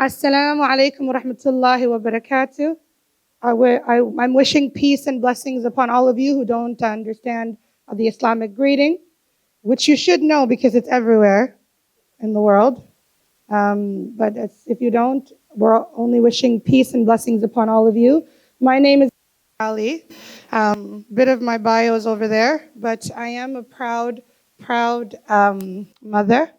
Assalamu alaikum wa rahmatullahi wa barakatuh. I'm wishing peace and blessings upon all of you who don't understand the Islamic greeting, which you should know because it's everywhere in the world. But if you don't, we're only wishing peace and blessings upon all of you. My name is Ali. Bit of my bio is over there, but I am a proud mother.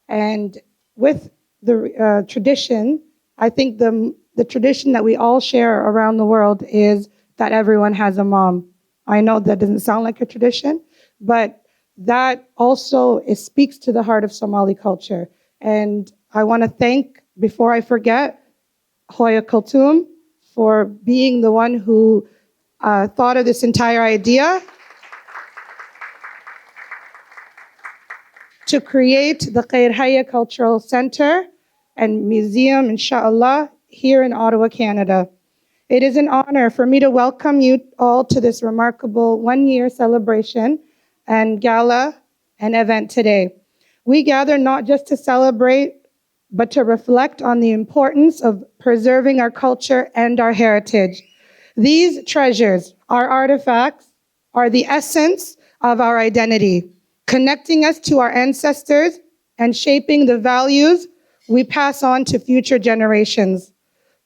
And with the tradition, I think the tradition that we all share around the world is that everyone has a mom. I know that doesn't sound like a tradition, but that also speaks to the heart of Somali culture. And I want to thank, before I forget, Hoya Kulthum for being the one who thought of this entire idea to create the Khayrhaye Cultural Center and Museum, inshallah, here in Ottawa, Canada. It is an honor for me to welcome you all to this remarkable one-year celebration and gala and event today. We gather not just to celebrate, but to reflect on the importance of preserving our culture and our heritage. These treasures, our artifacts, are the essence of our identity, connecting us to our ancestors and shaping the values we pass on to future generations.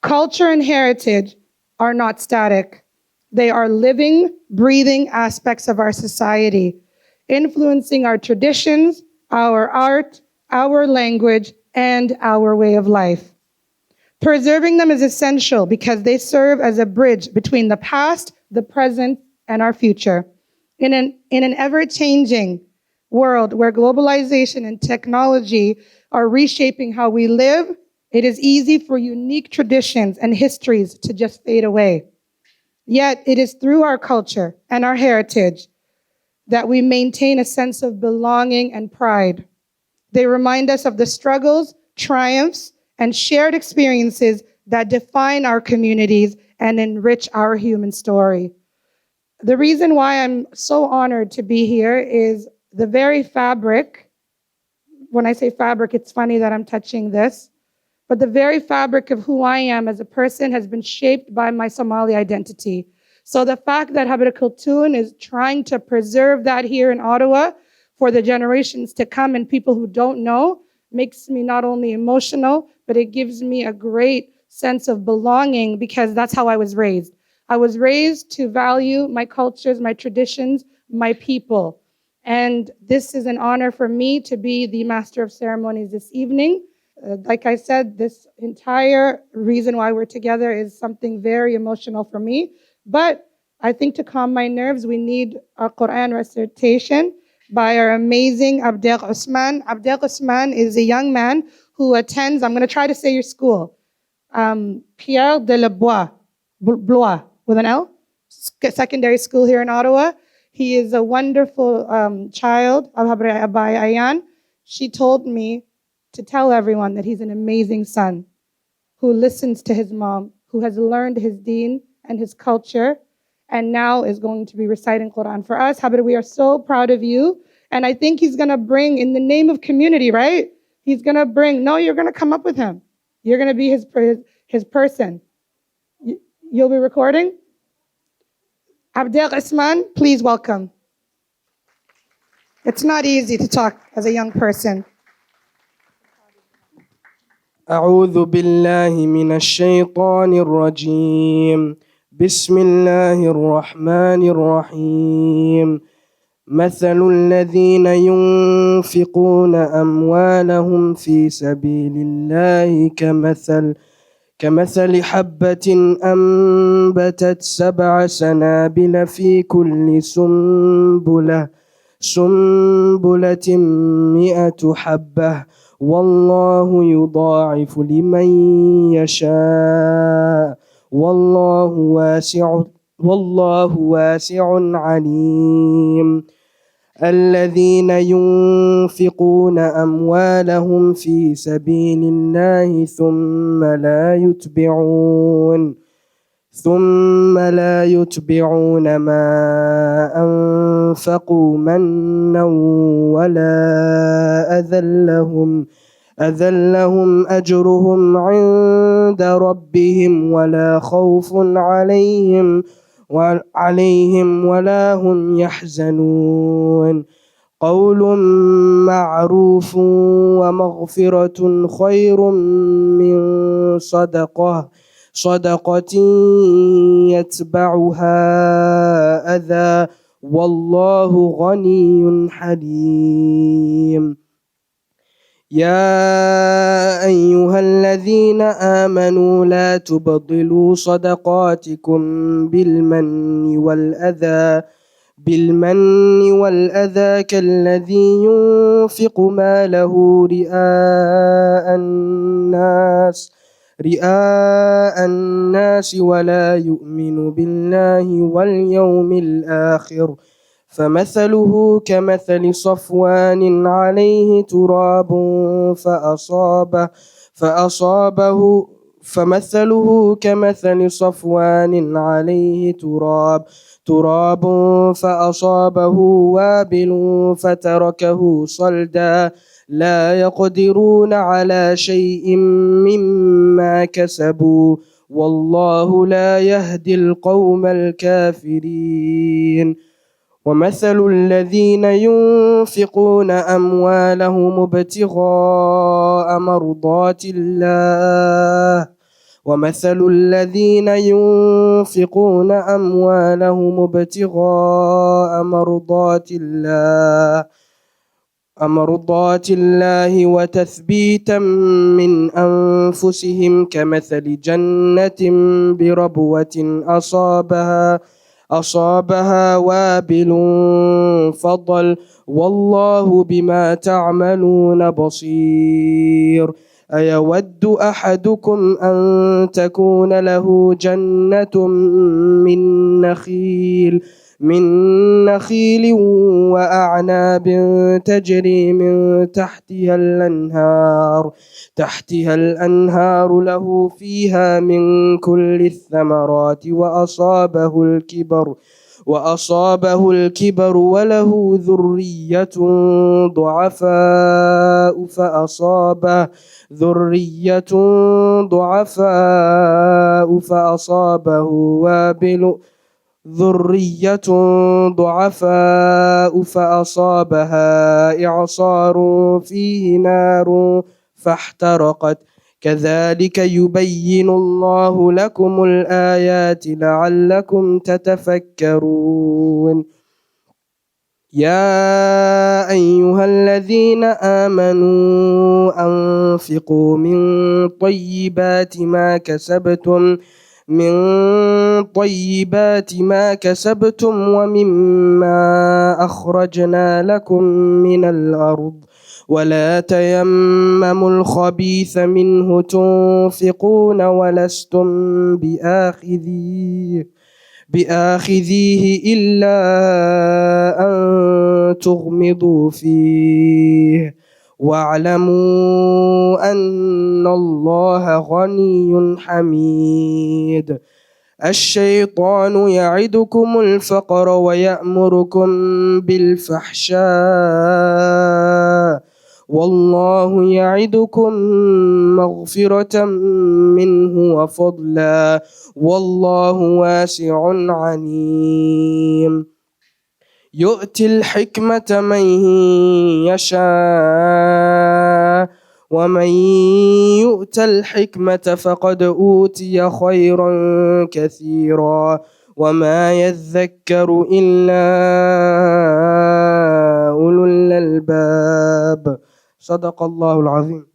Culture and heritage are not static. They are living, breathing aspects of our society, influencing our traditions, our art, our language, and our way of life. Preserving them is essential because they serve as a bridge between the past, the present, and our future. In an ever-changing world where globalization and technology are reshaping how we live, it is easy for unique traditions and histories to just fade away. Yet it is through our culture and our heritage that we maintain a sense of belonging and pride. They remind us of the struggles, triumphs, and shared experiences that define our communities and enrich our human story. The reason why I'm so honored to be here is the very fabric. When I say fabric, it's funny that I'm touching this, but the very fabric of who I am as a person has been shaped by my Somali identity. So the fact that Habra Kulthum is trying to preserve that here in Ottawa for the generations to come and people who don't know makes me not only emotional, but it gives me a great sense of belonging because that's how I was raised. I was raised to value my cultures, my traditions, my people. And this is an honor for me to be the Master of Ceremonies this evening. Like I said, this entire reason why we're together is something very emotional for me. But I think to calm my nerves, we need a Quran recitation by our amazing Dec.1st. Dec.1st is a young man who attends, I'm going to try to say your school, Pierre de la Blois, with an L, secondary school here in Ottawa. He is a wonderful child of Habra Ayan. She told me to tell everyone that he's an amazing son who listens to his mom, who has learned his deen and his culture, and now is going to be reciting Quran for us. Habra, we are so proud of you. And I think he's going to bring, in the name of community, right? He's going to bring, no, you're going to come up with him. You're going to be his person. You'll be recording? Dec.1st, please welcome. It's not easy to talk as a young person. أعوذ بالله من الشيطان الرجيم بسم الله الرحمن الرحيم مثل الذين ينفقون أموالهم في سبيل الله كمثل حبة أنبتت 7 سنابل في كل سنبلة 100 حبة والله يضاعف لمن يشاء والله واسع عليم الذين ينفقون أموالهم في سبيل الله ثم لا يتبعون ما أنفقوا منا ولا أذى أذلهم أجرهم عند ربهم ولا خوف عليهم ولا هم يحزنون قول معروف ومغفرة خير من صدقة يتبعها أذى والله غني حليم يا أيها الذين آمنوا لا تبطلوا صدقاتكم بالمن والأذى كالذي ينفق ماله رئاء الناس ولا يؤمن بالله واليوم الآخر فمثله كمثل صفوان عليه تراب فأصابه وابل فتركه صلدا لا يقدرون على شيء مما كسبوا والله لا يهدي القوم الكافرين ومثل الذين ينفقون أموالهم ابتغاء مرضات الله وتثبيتا من أنفسهم كمثل جنة بربوة أصابها وابل فضل والله بما تعملون بصير أيود أحدكم أن تكون له جنة من نخيل وأعناب تجري من تحتها الأنهار له فيها من كل الثمرات وأصابه الكبر وله ذرية ضعفاء فأصابها إعصار فيه نار فاحترقت كذلك يبين الله لكم الآيات لعلكم تتفكرون يا أيها الذين آمنوا أنفقوا من طيبات ما كسبتم ومما أخرجنا لكم من الأرض ولا تيمموا الخبيث منه تنفقون ولستم بآخذيه إلا أن تغمضوا فيه واعلموا أن الله غني حميد الشيطان يعدكم الفقر ويأمركم بالفحشاء والله يعدكم مغفرة منه وفضلا والله واسع عليم يؤتي الحكمة من يشاء ومن يؤت الحكمة فقد أوتي خيرا كثيرا وما يذكر إلا أولو الألباب صدق الله العظيم.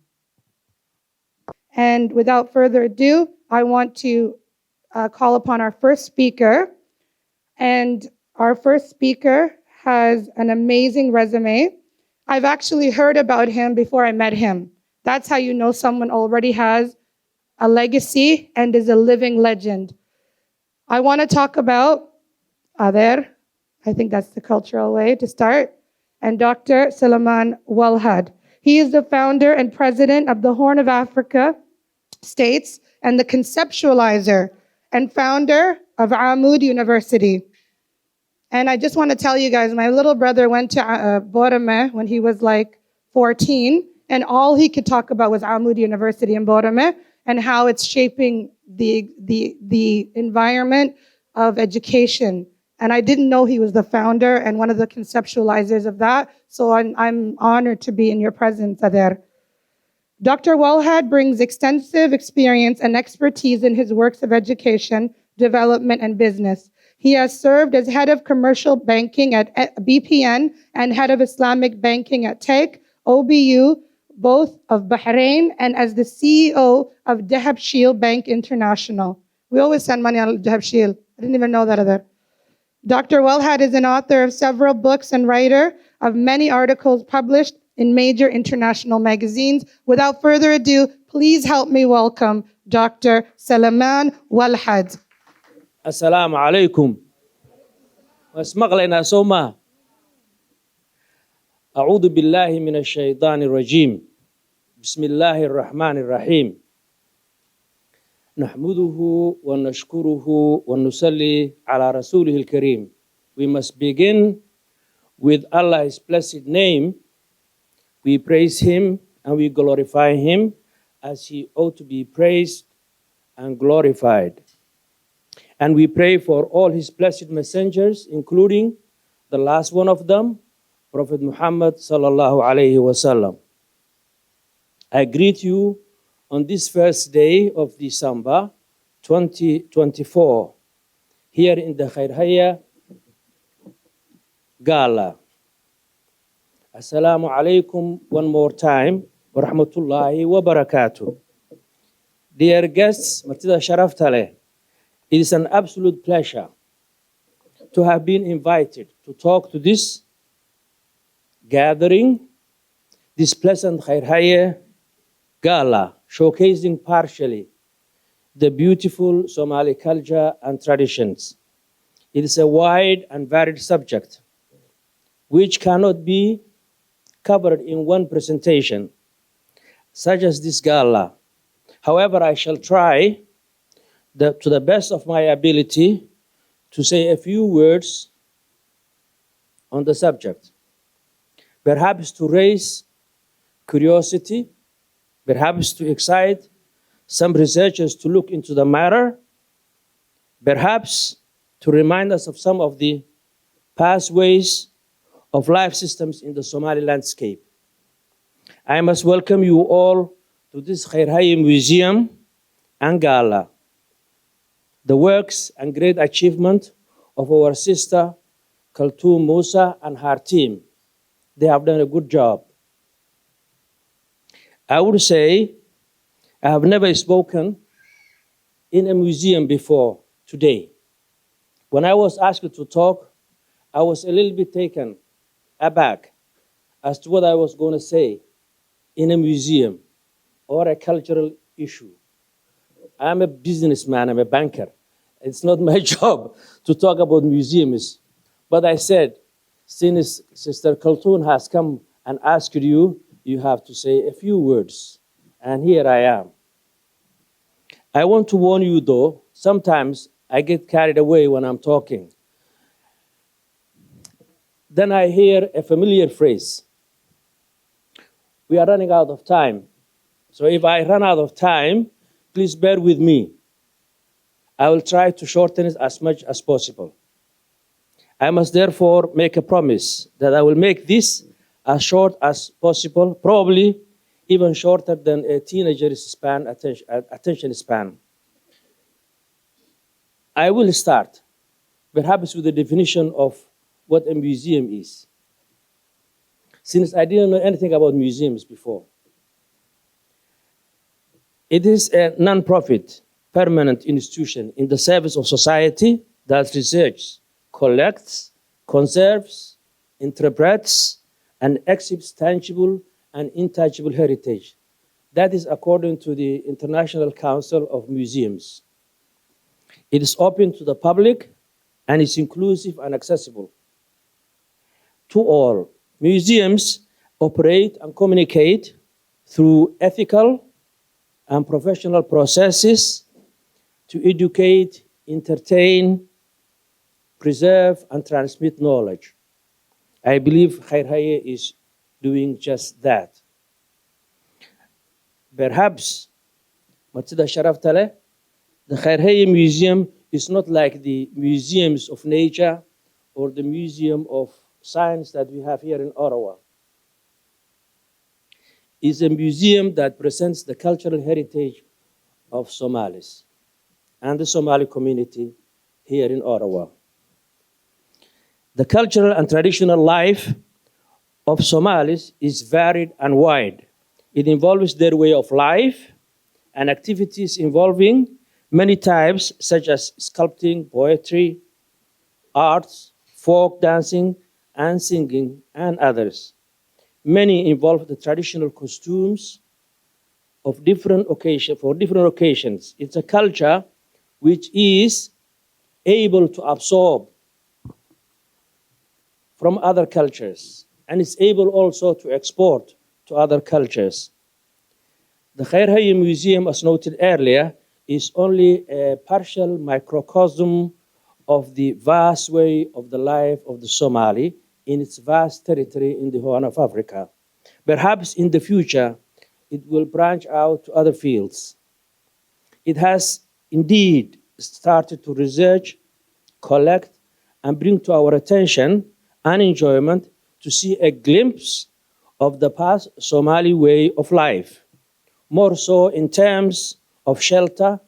And without further ado, I want to call upon our first speaker. And our first speaker has an amazing resume. I've actually heard about him before I met him. That's how you know someone already has a legacy and is a living legend. I want to talk about Ader, I think that's the cultural way to start, and Dr. Suleiman Walhad. He is the founder and president of the Horn of Africa states and the conceptualizer and founder of Amud University. And I just want to tell you guys, my little brother went to Borame when he was like 14, And all he could talk about was Amud University in Borome and how it's shaping the environment of education. And I didn't know he was the founder and one of the conceptualizers of that. So I'm honored to be in your presence, Ader. Dr. Walhad brings extensive experience and expertise in his works of education, development, and business. He has served as head of commercial banking at BPN and head of Islamic banking at TAIC, OBU, both of Bahrain, and as the CEO of Dehab Shield Bank International. We always send money on Dehab Shield. I didn't even know that other. Dr. Walhad is an author of several books and writer of many articles published in major international magazines. Without further ado, please help me welcome Dr. Salaman Walhad. Assalamu alaikum. واسمغلنا سوما. أعوذ بالله من الشيطان الرجيم. بسم الله الرحمن الرحيم. نحمده ونشكره ونصلي على رسوله الكريم. We must begin with Allah's blessed name. We praise Him and we glorify Him as He ought to be praised and glorified. And we pray for all His blessed messengers, including the last one of them, Prophet Muhammad sallallahu alayhi wasallam. I greet you on this first day of December 2024, here in the Khayrhaye Gala. Assalamu alaikum one more time, wa rahmatullahi wa barakatuh. Dear guests, Martida Sharaftale, it is an absolute pleasure to have been invited to talk to this gathering, this pleasant Khayrhaye Gala, showcasing partially the beautiful Somali culture and traditions. It is a wide and varied subject which cannot be covered in one presentation, such as this Gala. However, I shall try to the best of my ability to say a few words on the subject, perhaps to raise curiosity, perhaps to excite some researchers to look into the matter, perhaps to remind us of some of the pathways of life systems in the Somali landscape. I must welcome you all to this Khayrhaye Museum and Gala, the works and great achievement of our sister Kaltoum Musa and her team. They have done a good job. I would say I have never spoken in a museum before today. When I was asked to talk, I was a little bit taken aback as to what I was going to say in a museum or a cultural issue. I'm a businessman, I'm a banker. It's not my job to talk about museums. But I said, since Sister Kaltoum has come and asked you, you have to say a few words. And here I am. I want to warn you though, sometimes I get carried away when I'm talking. Then I hear a familiar phrase. We are running out of time. So if I run out of time, please bear with me. I will try to shorten it as much as possible. I must therefore make a promise that I will make this as short as possible, probably even shorter than a teenager's attention span. I will start, perhaps with the definition of what a museum is, since I didn't know anything about museums before. It is a non-profit, permanent institution in the service of society that researches, collects, conserves, interprets, and exhibits tangible and intangible heritage. That is according to the International Council of Museums. It is open to the public and is inclusive and accessible to all. Museums operate and communicate through ethical and professional processes to educate, entertain, preserve, and transmit knowledge. I believe Khayrhaye is doing just that. Perhaps, Matsida Sharaftale, the Khayrhaye Museum is not like the museums of nature or the Museum of Science that we have here in Ottawa. It's a museum that presents the cultural heritage of Somalis and the Somali community here in Ottawa. The cultural and traditional life of Somalis is varied and wide. It involves their way of life and activities involving many types such as sculpting, poetry, arts, folk dancing, and singing, and others. Many involve the traditional costumes of different occasions, for different occasions. It's a culture which is able to absorb from other cultures, and is able also to export to other cultures. The Khayrhaye Museum, as noted earlier, is only a partial microcosm of the vast way of the life of the Somali in its vast territory in the Horn of Africa. Perhaps in the future, it will branch out to other fields. It has indeed started to research, collect, and bring to our attention and enjoyment to see a glimpse of the past Somali way of life, more so in terms of shelter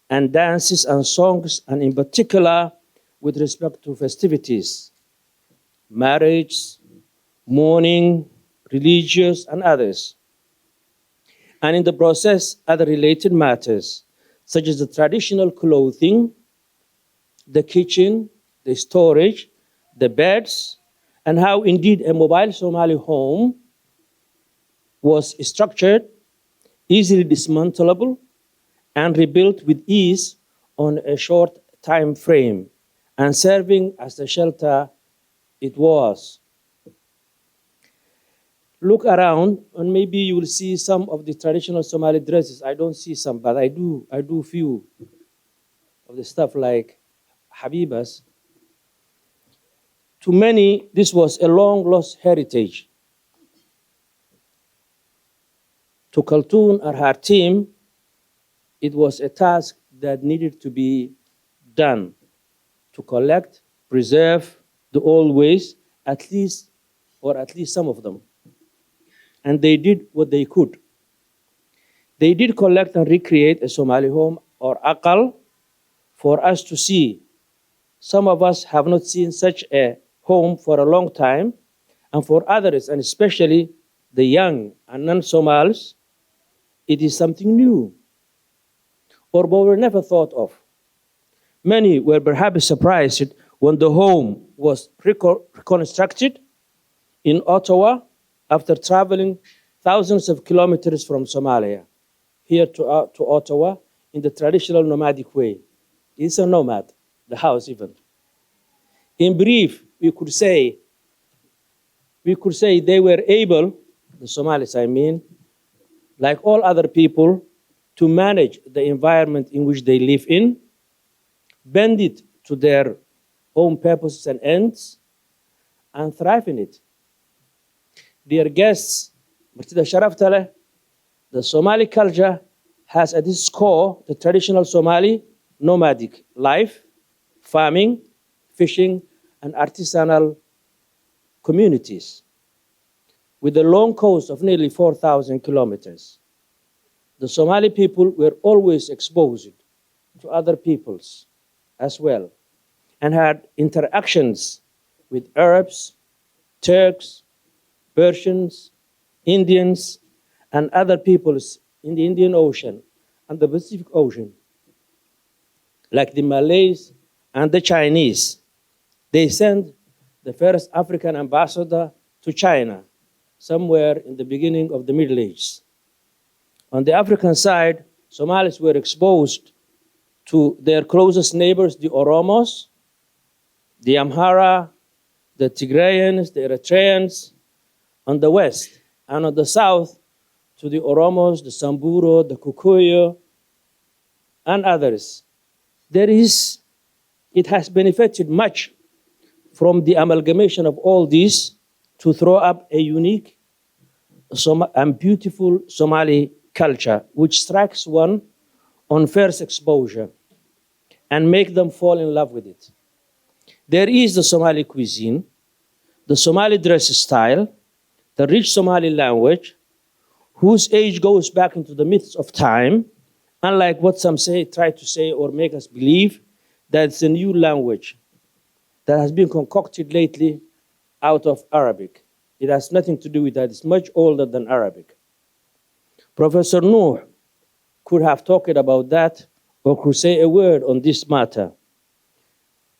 and dances and songs, and in particular with respect to festivities, marriage, mourning, religious, and others. And in the process, other related matters, such as the traditional clothing, the kitchen, the storage, the beds, and how indeed a mobile Somali home was structured, easily dismantleable, and rebuilt with ease on a short time frame, and serving as the shelter it was. Look around, and maybe you will see some of the traditional Somali dresses. I don't see some, but I do few of the stuff like Habibas. To many, this was a long-lost heritage. To Khaltoon and her team, it was a task that needed to be done to collect, preserve the old ways, at least some of them. And they did what they could. They did collect and recreate a Somali home or akal for us to see. Some of us have not seen such a home for a long time, and for others, and especially the young and non-Somalis, it is something new, or what were never thought of. Many were perhaps surprised when the home was reconstructed in Ottawa after traveling thousands of kilometers from Somalia, here to Ottawa in the traditional nomadic way. It's a nomad, the house even. In brief, we could say they were able, the Somalis I mean, like all other people, to manage the environment in which they live in, bend it to their own purposes and ends, and thrive in it. Dear guests, Martida Sharaftale, the Somali culture has at its core the traditional Somali nomadic life, farming, fishing, and artisanal communities with a long coast of nearly 4,000 kilometers. The Somali people were always exposed to other peoples as well, and had interactions with Arabs, Turks, Persians, Indians, and other peoples in the Indian Ocean and the Pacific Ocean, like the Malays and the Chinese. They sent the first African ambassador to China somewhere in the beginning of the Middle Ages. On the African side, Somalis were exposed to their closest neighbors, the Oromos, the Amhara, the Tigrayans, the Eritreans, on the west, and on the south, to the Oromos, the Samburu, the Kikuyu, and others. It has benefited much from the amalgamation of all these to throw up a unique and beautiful Somali culture, which strikes one on first exposure and make them fall in love with it. There is the Somali cuisine, the Somali dress style, the rich Somali language, whose age goes back into the myths of time, unlike what some try to say or make us believe that it's a new language that has been concocted lately out of Arabic. It has nothing to do with that. It's much older than Arabic. Professor Noor could have talked about that or could say a word on this matter.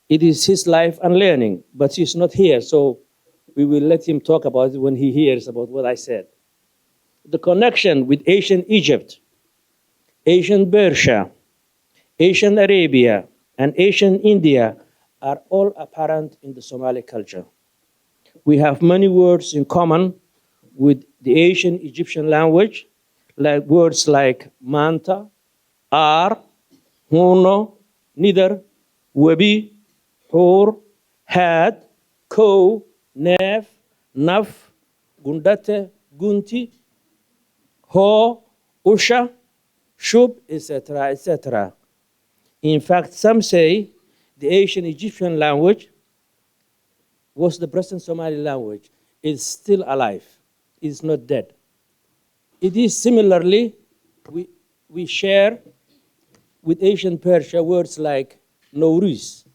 It is his life and learning, but he's not here, so we will let him talk about it when he hears about what I said. The connection with ancient Egypt, ancient Persia, ancient Arabia, and ancient India are all apparent in the Somali culture. We have many words in common with the ancient Egyptian language, like words like manta, ar, huno, nidar, webi, hur, had, ko, nef, naf, gundate, gunti, ho, usha, shub, etc., etc. In fact, some say the ancient Egyptian language was the present Somali language. It's still alive. It's not dead. It is similarly, we share with ancient Persia words like Nowruz,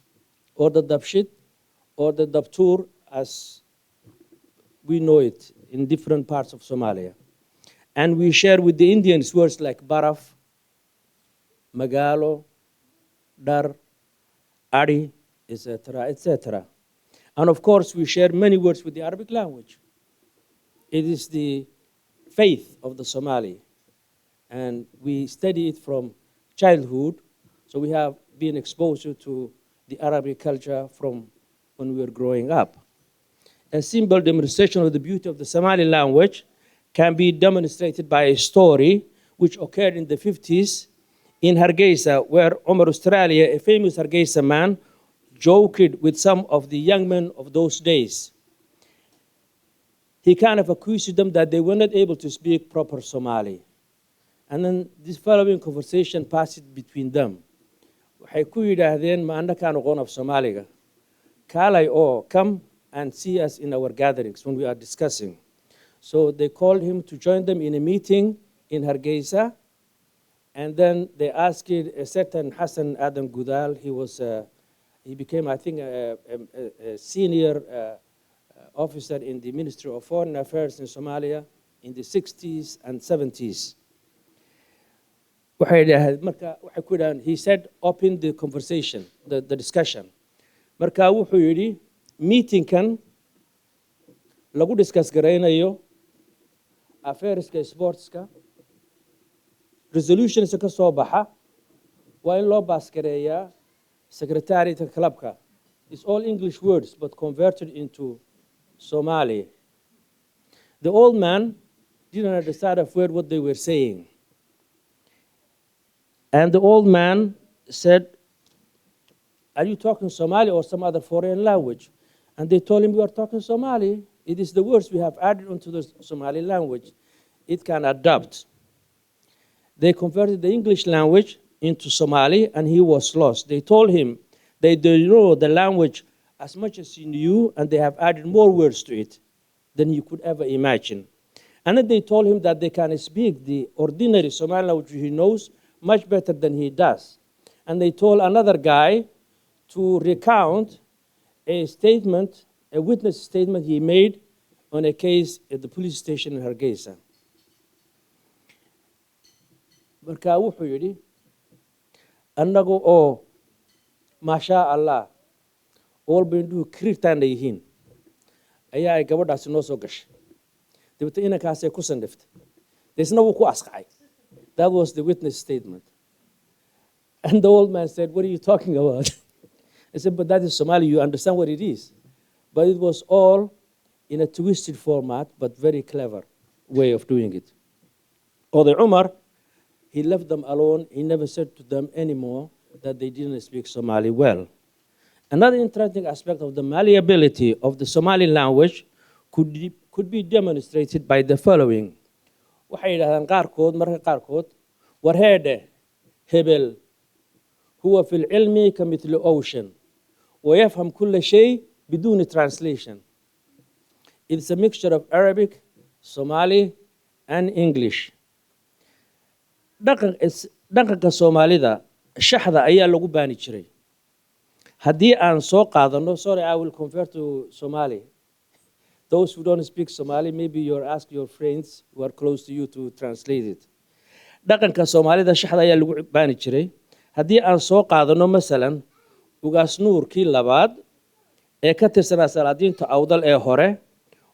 or the Dabshit, or the Dabtur, as we know it in different parts of Somalia. And we share with the Indians words like Baraf, Magalo, Dar, Adi, etc., etc. And of course, we share many words with the Arabic language. It is the faith of the Somali, and we study it from childhood, so we have been exposed to the Arabic culture from when we were growing up. A simple demonstration of the beauty of the Somali language can be demonstrated by a story which occurred in the 50s in Hargeisa, where Omar Australia, a famous Hargeisa man, joked with some of the young men of those days. He kind of accused them that they were not able to speak proper Somali. And then this following conversation passed between them. Waxay ku yidhaahdeen ma annakaan aqoon af Soomaaliga. Kaalay oo, come and see us in our gatherings when we are discussing. So they called him to join them in a meeting in Hargeisa. And then they asked a certain Hassan Adam Gudal. He became, I think, a senior officer in the Ministry of Foreign Affairs in Somalia in the 60s and 70s. He said, open the conversation, the discussion. Marka wuxuu yidhi, meeting-kan lagu discuss garaynayo affairska sportska, resolutions ka soo baxa, waa in loo baaskareeyaa secretariat clubka. It's all English words, but converted into Somali. The old man didn't understand a word what they were saying. And the old man said, are you talking Somali or some other foreign language? And they told him, we are talking Somali. It is the words we have added onto the Somali language. It can adapt. They converted the English language into Somali, and he was lost. They told him they don't know the language as much as he knew, and they have added more words to it than you could ever imagine. And then they told him that they can speak the ordinary Somali language he knows much better than he does. And they told another guy to recount a statement, a witness statement he made on a case at the police station in Hargeisa. Marka wuxuu yidhi, annagu oo maasha Allah all baynu kirtaan yihiin ayaa ay gabadhaasi noo soo gashay. Dibadda inankaasay ku sandhiftay. Deesna wuu ku asqacay. That was the witness statement. And the old man said, what are you talking about? I said, but that is Somali, you understand what it is. But it was all in a twisted format, but very clever way of doing it. Or the Umar, he left them alone. He never said to them anymore that they didn't speak Somali well. Another interesting aspect of the malleability of the Somali language could be demonstrated by the following. waxay yidhahdaan qaarkood marka qaarkood war heedhe hebel huwa fi lcilmi ka mithli ocean wayafham kula shay biduni translation. It's a mixture of Arabic, Somali, and English. dhaqanka Soomaalida shaxda ayaa lagu baani jiray. Haddii aan soo qaadano, sorry, I will convert to Somali. Those who don't speak Somali, maybe you're ask your friends who are close to you to translate it. dhaqanka Soomaalida shaxda ayaa lagu baani jiray. Haddii aan soo qaadano masalan ugaas nuurkii labaad ee ka tirsanaa salaadiinta awdal ee hore,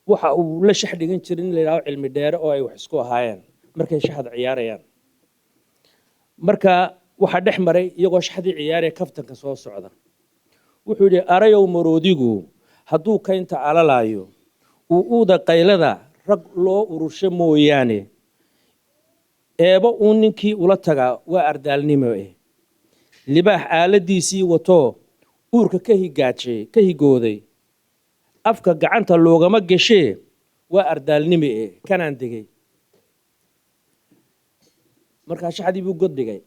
waxa uu la shax dhigan jiray in la yidhaahdo cilmi dheere oo ay wax isku ahaayeen markay shaxda ciyaarayaan. marka waxa dhex maray iyagoo shaxdii ciyaaraya kaftanka soo socda. wuxuu yidhi arayow maroodigu hadduu kaynta alalaayo uu uuda qaylada rag loo urursho mooyaane eebo uu ninkii ula tagaa waa ardaalnimo libaax aaladiisii wato uurka ka higooday afka gacanta loogama gashee waa ardaalnimo kanaan degay. markaa shaxdii buu god dhigay.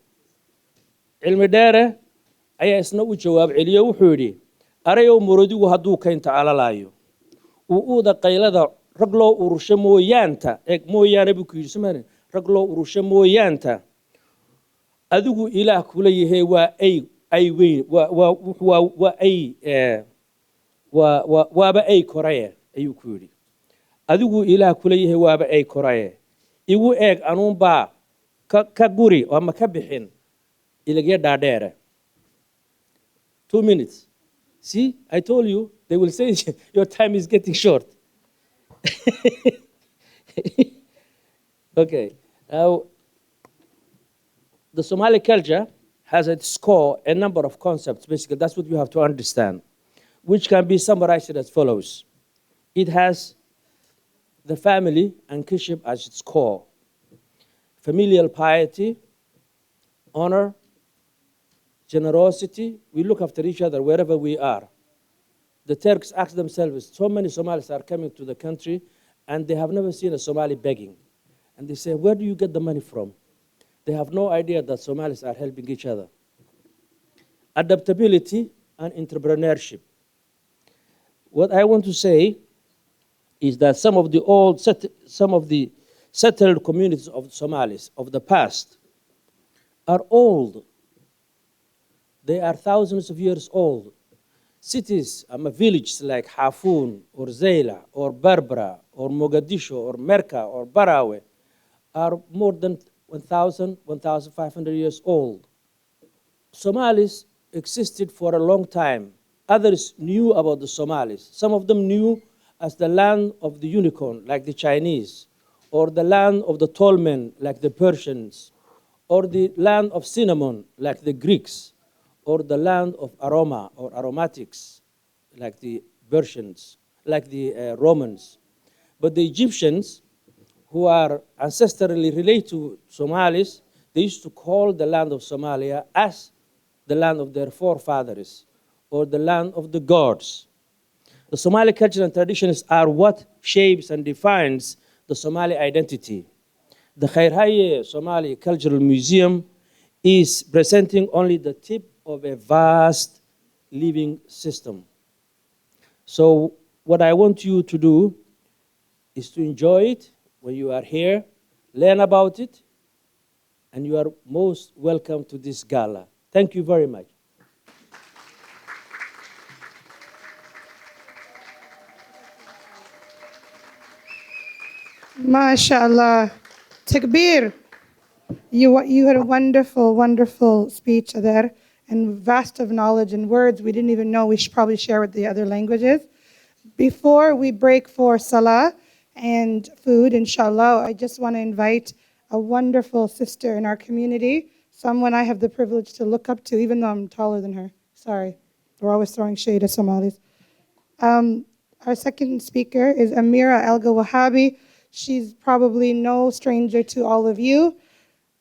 cilmi dheere ayaa isna u jawaab celiyo wuxuu yidhi arayow maroodigu hadduu kaynta alalaayo uu uuda qaylada rag loo urursho mooyaanta mooyaane buu ku yidhi somaali rag loo urursho mooyaanta adigu ilaah kula yahay waa ay weyn waa ay waaba ay koraye ayuu ku yidhi. adigu ilaah kula yahay waaba ay koraye igu eeg anuunbaa ka guri ama ka bixin ilagya dhaadheere. 2 minutes. See, I told you, they will say your time is getting short. Okay. Now, the Somali culture has at its core a number of concepts. Basically, that's what you have to understand, which can be summarized as follows. It has the family and kinship as its core, familial piety, honor, generosity. We look after each other wherever we are. The Turks ask themselves, so many Somalis are coming to the country and they have never seen a Somali begging. And they say, where do you get the money from? They have no idea that Somalis are helping each other. Adaptability and entrepreneurship. What I want to say is that some of the settled communities of the Somalis of the past are old. They are thousands of years old. Cities, villages like Hafoun or Zeyla or Berbera or Mogadishu or Merka or Barawe are more than 1,000, 1,500 years old. Somalis existed for a long time. Others knew about the Somalis. Some of them knew as the land of the unicorn, like the Chinese, or the land of the tall men, like the Persians, or the land of cinnamon, like the Greeks, or the land of aroma or aromatics, like the Persians, like the Romans. But the Egyptians, who are ancestrally related to Somalis, they used to call the land of Somalia as the land of their forefathers, or the land of the gods. The Somali culture and traditions are what shapes and defines the Somali identity. The Khayrhaye Somali Cultural Museum is presenting only the tip of a vast living system. So what I want you to do is to enjoy it when you are here, learn about it, and you are most welcome to this gala. Thank you very much. MashaAllah. Takbir. You had a wonderful, wonderful speech there and vast of knowledge and words we didn't even know we should probably share with the other languages. Before we break for salah and food, inshallah, I just want to invite a wonderful sister in our community, someone I have the privilege to look up to, even though I'm taller than her. Sorry, we're always throwing shade at Somalis. Our second speaker is Amira Elga-Wahabi. She's probably no stranger to all of you.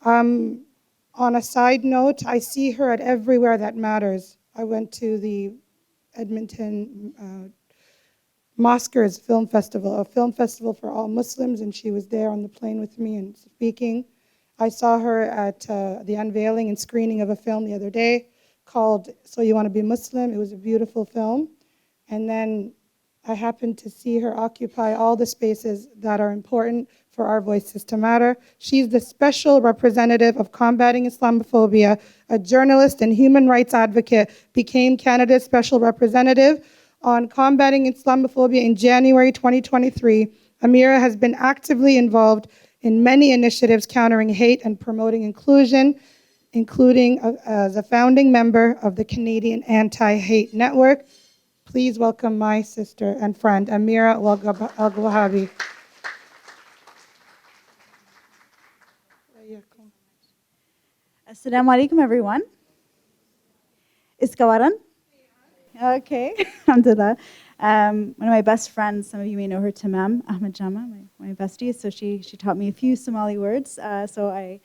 On a side note, I see her at everywhere that matters. I went to the Edmonton Mosquers Film Festival, a film festival for all Muslims, and she was there on the plane with me and speaking. I saw her at the unveiling and screening of a film the other day called So You Want to Be Muslim. It was a beautiful film. And then I happened to see her occupy all the spaces that are important for our voices to matter. She's the special representative of combating Islamophobia, a journalist and human rights advocate, became Canada's special representative on combating Islamophobia in January 2023. Amira has been actively involved in many initiatives countering hate and promoting inclusion, including as a founding member of the Canadian Anti-Hate Network. Please welcome my sister and friend, Amira Al-Gwahabi. Assalamu alaikum, everyone. Iskawaran? Okay, alhamdulillah. One of my best friends, some of you may know her, Tamam Ahmed Jama, my bestie. So she taught me a few Somali words. So I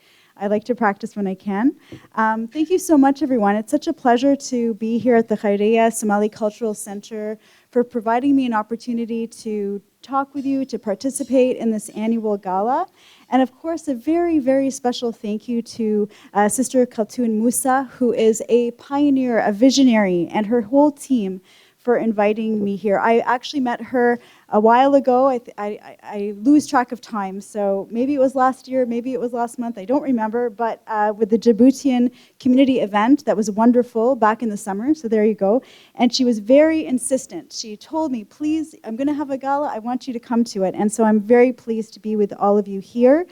like to practice when I can. Thank you so much, everyone. It's such a pleasure to be here at the Khayrhaye Somali Cultural Center for providing me an opportunity to talk with you, to participate in this annual gala. And of course, a very, very special thank you to Sister Khaltoon Musa, who is a pioneer, a visionary, and her whole team for inviting me here. I actually met her a while ago. I lose track of time, so maybe it was last year, maybe it was last month, I don't remember, but with the Djiboutian community event that was wonderful back in the summer, so there you go. And she was very insistent. She told me, please, I'm gonna have a gala, I want you to come to it. And so I'm very pleased to be with all of you here.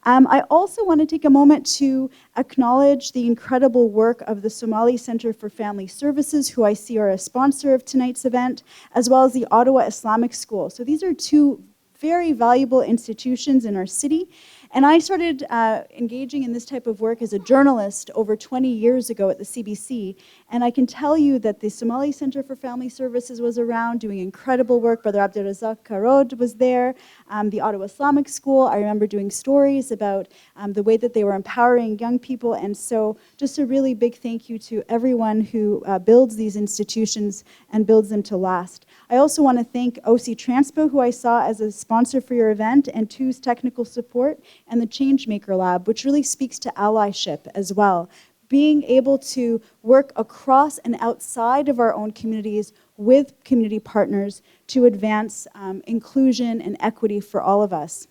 I also want to take a moment to acknowledge the incredible work of the Somali Center for Family Services, who I see are a sponsor of tonight's event, as well as the Ottawa Islamic School. So these are two very valuable institutions in our city. And I started engaging in this type of work as a journalist over 20 years ago at the CBC. And I can tell you that the Somali Center for Family Services was around doing incredible work. Brother Abdelrazak Karod was there. The Ottawa Islamic School, I remember doing stories about the way that they were empowering young people. And so just a really big thank you to everyone who builds these institutions and builds them to last. I also want to thank OC Transpo, who I saw as a sponsor for your event, and TWO's technical support, and the Changemaker Lab, which really speaks to allyship as well. Being able to work across and outside of our own communities with community partners to advance inclusion and equity for all of us.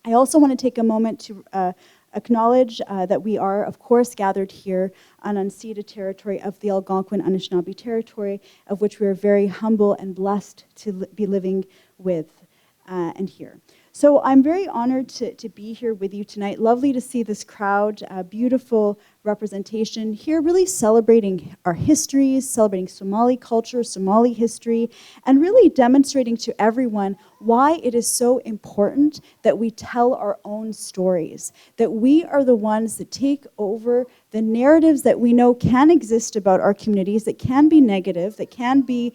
I also want to take a moment to acknowledge that we are, of course, gathered here on unceded territory of the Algonquin Anishinaabe territory, of which we are very humble and blessed to be living with and here. So I'm very honored to be here with you tonight. Lovely to see this crowd, beautiful representation here, really celebrating our histories, celebrating Somali culture, Somali history, and really demonstrating to everyone why it is so important that we tell our own stories, that we are the ones that take over the narratives that we know can exist about our communities, that can be negative, that can be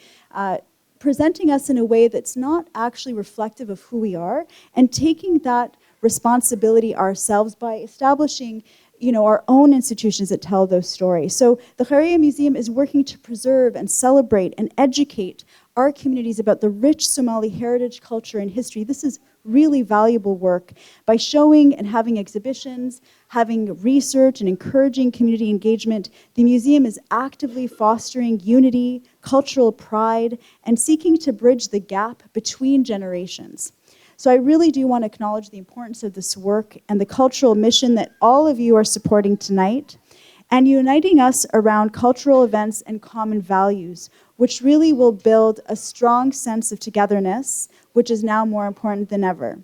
presenting us in a way that's not actually reflective of who we are, and taking that responsibility ourselves by establishing our own institutions that tell those stories. So the Khayrhaye Museum is working to preserve and celebrate and educate our communities about the rich Somali heritage, culture, and history. This is really valuable work. By showing and having exhibitions, having research, and encouraging community engagement, the museum is actively fostering unity, cultural pride, and seeking to bridge the gap between generations. So I really do want to acknowledge the importance of this work and the cultural mission that all of you are supporting tonight, and uniting us around cultural events and common values, which really will build a strong sense of togetherness, which is now more important than ever.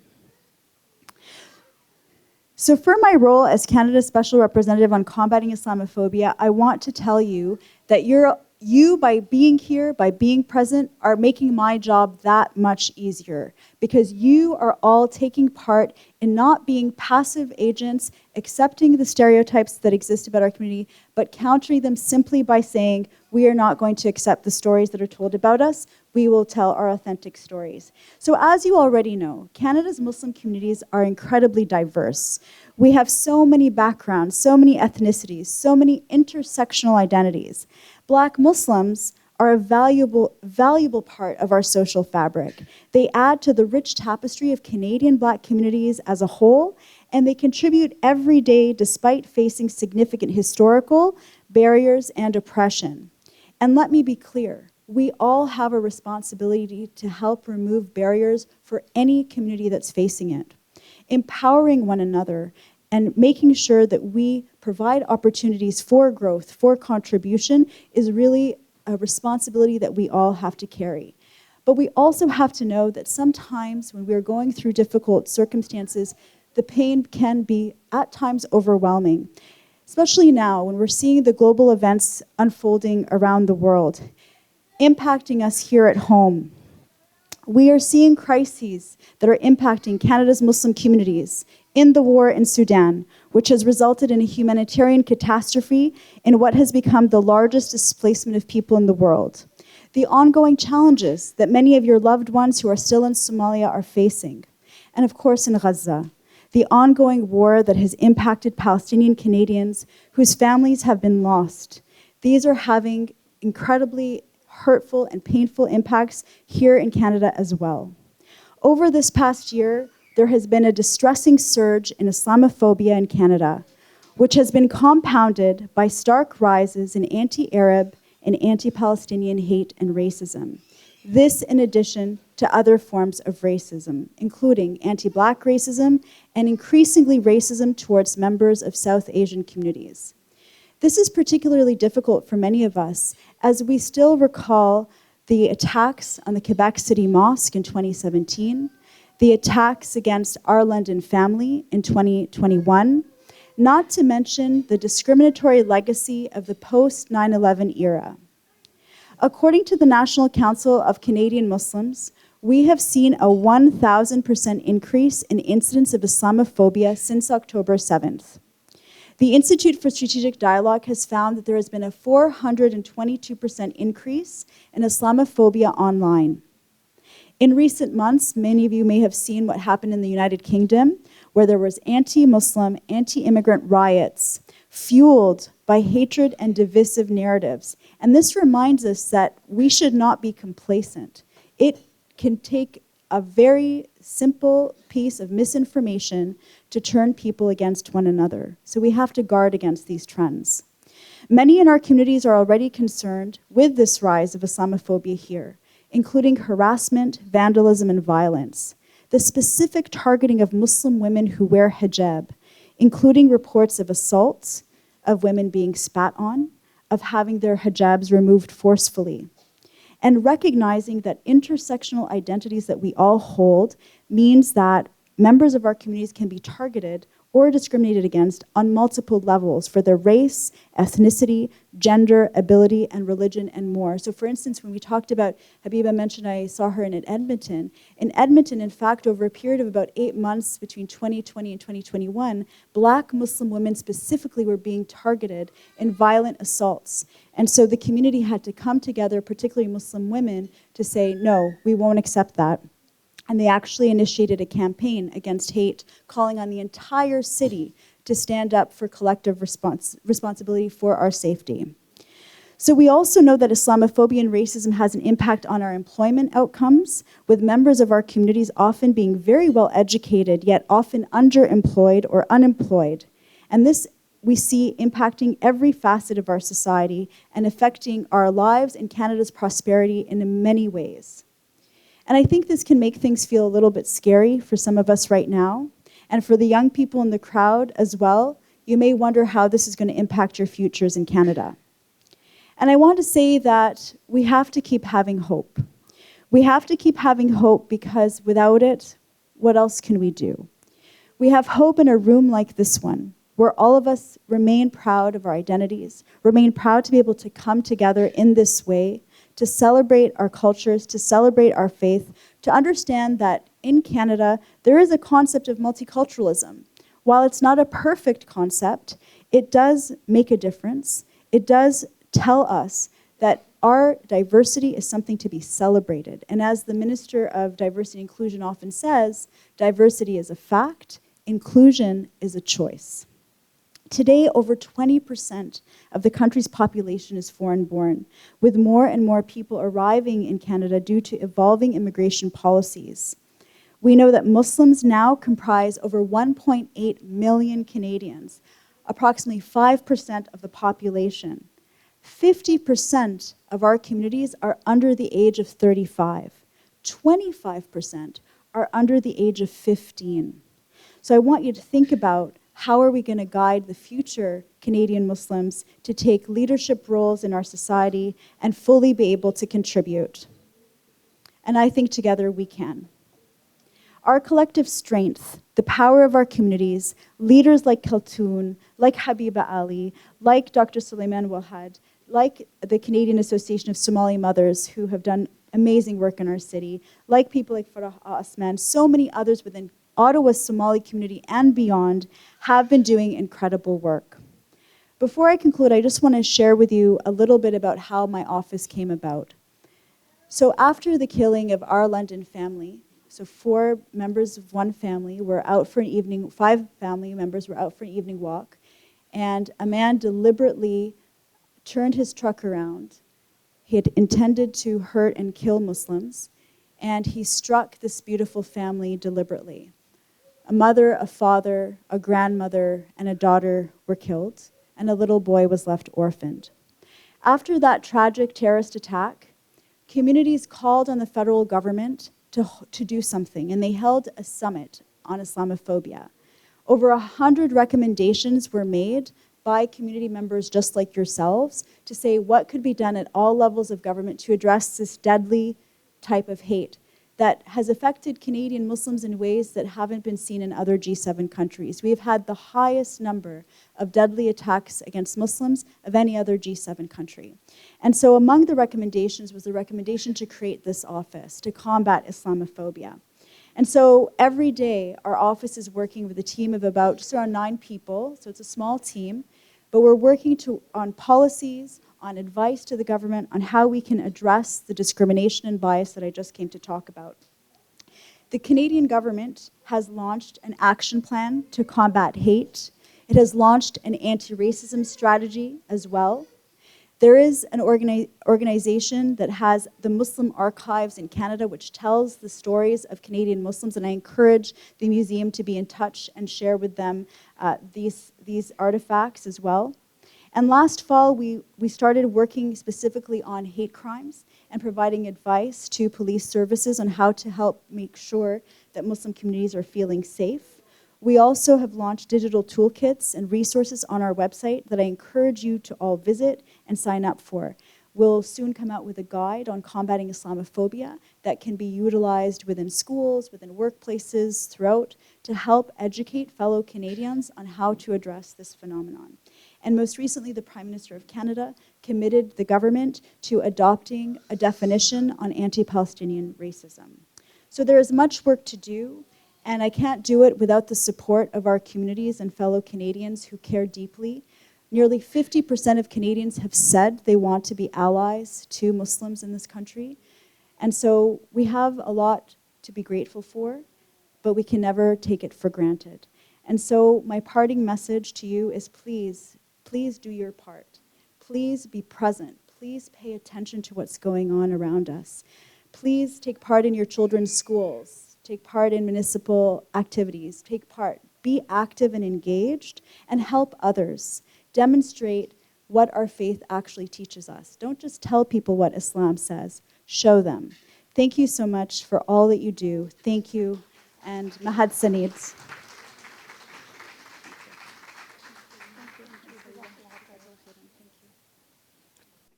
So for my role as Canada's Special Representative on Combating Islamophobia, I want to tell you that you, by being here, by being present, are making my job that much easier, because you are all taking part in not being passive agents, accepting the stereotypes that exist about our community, but countering them simply by saying, we are not going to accept the stories that are told about us, we will tell our authentic stories. So as you already know, Canada's Muslim communities are incredibly diverse. We have so many backgrounds, so many ethnicities, so many intersectional identities. Black Muslims are a valuable part of our social fabric. They add to the rich tapestry of Canadian Black communities as a whole, and they contribute every day despite facing significant historical barriers and oppression. And let me be clear, we all have a responsibility to help remove barriers for any community that's facing it. Empowering one another and making sure that we provide opportunities for growth, for contribution, is really a responsibility that we all have to carry. But we also have to know that sometimes when we're going through difficult circumstances, the pain can be at times overwhelming, especially now when we're seeing the global events unfolding around the world, impacting us here at home. We are seeing crises that are impacting Canada's Muslim communities in the war in Sudan, which has resulted in a humanitarian catastrophe in what has become the largest displacement of people in the world. The ongoing challenges that many of your loved ones who are still in Somalia are facing. And of course in Gaza, the ongoing war that has impacted Palestinian Canadians whose families have been lost. These are having incredibly hurtful and painful impacts here in Canada as well. Over this past year, there has been a distressing surge in Islamophobia in Canada, which has been compounded by stark rises in anti-Arab and anti-Palestinian hate and racism. This in addition to other forms of racism, including anti-Black racism and increasingly racism towards members of South Asian communities. This is particularly difficult for many of us as we still recall the attacks on the Quebec City Mosque in 2017, the attacks against our London family in 2021, not to mention the discriminatory legacy of the post-9/11 era. According to the National Council of Canadian Muslims, we have seen a 1,000% increase in incidents of Islamophobia since October 7th. The Institute for Strategic Dialogue has found that there has been a 422% increase in Islamophobia online. In recent months, many of you may have seen what happened in the United Kingdom, where there was anti-Muslim, anti-immigrant riots fueled by hatred and divisive narratives. And this reminds us that we should not be complacent. It can take a very simple piece of misinformation to turn people against one another. So we have to guard against these trends. Many in our communities are already concerned with this rise of Islamophobia here, including harassment, vandalism, and violence. The specific targeting of Muslim women who wear hijab, including reports of assaults, of women being spat on, of having their hijabs removed forcefully. And recognizing that intersectional identities that we all hold means that members of our communities can be targeted or discriminated against on multiple levels for their race, ethnicity, gender, ability, and religion, and more. So for instance, when we talked about, Habiba mentioned I saw her in Edmonton. In Edmonton, in fact, over a period of about 8 months between 2020 and 2021, Black Muslim women specifically were being targeted in violent assaults. And so the community had to come together, particularly Muslim women, to say, no, we won't accept that. And they actually initiated a campaign against hate, calling on the entire city to stand up for collective responsibility for our safety. So we also know that Islamophobia and racism has an impact on our employment outcomes, with members of our communities often being very well educated, yet often underemployed or unemployed. And this we see impacting every facet of our society and affecting our lives and Canada's prosperity in many ways. And I think this can make things feel a little bit scary for some of us right now. And for the young people in the crowd as well, you may wonder how this is going to impact your futures in Canada. And I want to say that we have to keep having hope. We have to keep having hope because without it, what else can we do? We have hope in a room like this one, where all of us remain proud of our identities, remain proud to be able to come together in this way, to celebrate our cultures, to celebrate our faith, to understand that in Canada, there is a concept of multiculturalism. While it's not a perfect concept, it does make a difference. It does tell us that our diversity is something to be celebrated. And as the Minister of Diversity and Inclusion often says, diversity is a fact, inclusion is a choice. Today, over 20% of the country's population is foreign-born, with more and more people arriving in Canada due to evolving immigration policies. We know that Muslims now comprise over 1.8 million Canadians, approximately 5% of the population. 50% of our communities are under the age of 35. 25% are under the age of 15. So I want you to think about how are we going to guide the future Canadian Muslims to take leadership roles in our society and fully be able to contribute. And I think together we can. Our collective strength, the power of our communities, leaders like Khaltoon, like Habiba Ali, like Dr. Suleiman Wahad, like the Canadian Association of Somali Mothers who have done amazing work in our city, like people like Farah Osman, so many others within Ottawa's Somali community and beyond have been doing incredible work. Before I conclude, I just want to share with you a little bit about how my office came about. So after the killing of our London family, so 4 members of one family were out for an evening, 5 family members were out for an evening walk, and a man deliberately turned his truck around. He had intended to hurt and kill Muslims, and he struck this beautiful family deliberately. A mother, a father, a grandmother, and a daughter were killed, and a little boy was left orphaned. After that tragic terrorist attack, communities called on the federal government to do something, and they held a summit on Islamophobia. Over 100 recommendations were made by community members just like yourselves to say what could be done at all levels of government to address this deadly type of hate that has affected Canadian Muslims in ways that haven't been seen in other G7 countries. We've had the highest number of deadly attacks against Muslims of any other G7 country. And so among the recommendations was the recommendation to create this office to combat Islamophobia. And so every day our office is working with a team of about just around 9 people, so it's a small team, but we're working on policies, on advice to the government on how we can address the discrimination and bias that I just came to talk about. The Canadian government has launched an action plan to combat hate. It has launched an anti-racism strategy as well. There is an organization that has the Muslim Archives in Canada, which tells the stories of Canadian Muslims, and I encourage the museum to be in touch and share with them these artifacts as well. And last fall, we started working specifically on hate crimes and providing advice to police services on how to help make sure that Muslim communities are feeling safe. We also have launched digital toolkits and resources on our website that I encourage you to all visit and sign up for. We'll soon come out with a guide on combating Islamophobia that can be utilized within schools, within workplaces, throughout, to help educate fellow Canadians on how to address this phenomenon. And most recently, the Prime Minister of Canada committed the government to adopting a definition on anti-Palestinian racism. So there is much work to do, and I can't do it without the support of our communities and fellow Canadians who care deeply. Nearly 50% of Canadians have said they want to be allies to Muslims in this country. And so we have a lot to be grateful for, but we can never take it for granted. And so my parting message to you is please do your part. Please be present. Please pay attention to what's going on around us. Please take part in your children's schools. Take part in municipal activities. Take part. Be active and engaged and help others. Demonstrate what our faith actually teaches us. Don't just tell people what Islam says. Show them. Thank you so much for all that you do. Thank you, and Mahad Sanid.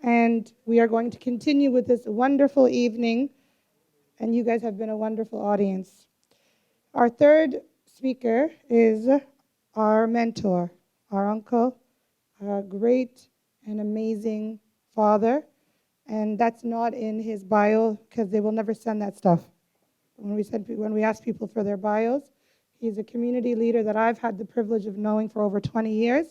And we are going to continue with this wonderful evening, and you guys have been a wonderful audience. Our third speaker is our mentor, our uncle, a great and amazing father, and that's not in his bio because they will never send that stuff. When we ask people for their bios, he's a community leader that I've had the privilege of knowing for over 20 years,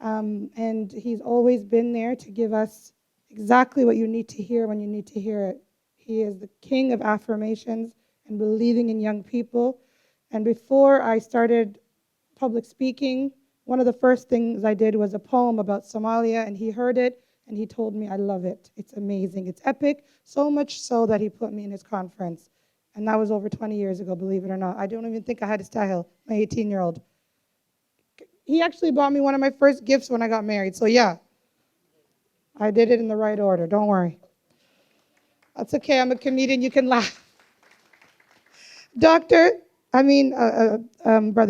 and he's always been there to give us exactly what you need to hear when you need to hear it. He is the king of affirmations and believing in young people, and before I started public speaking One of the first things I did was a poem about Somalia, and he heard it, and he told me, I love it. It's amazing. It's epic, so much so that he put me in his conference. And that was over 20 years ago, believe it or not. I don't even think I had his tahil, my 18-year-old. He actually bought me one of my first gifts when I got married. So yeah, I did it in the right order. Don't worry. That's okay. I'm a comedian. You can laugh. Brother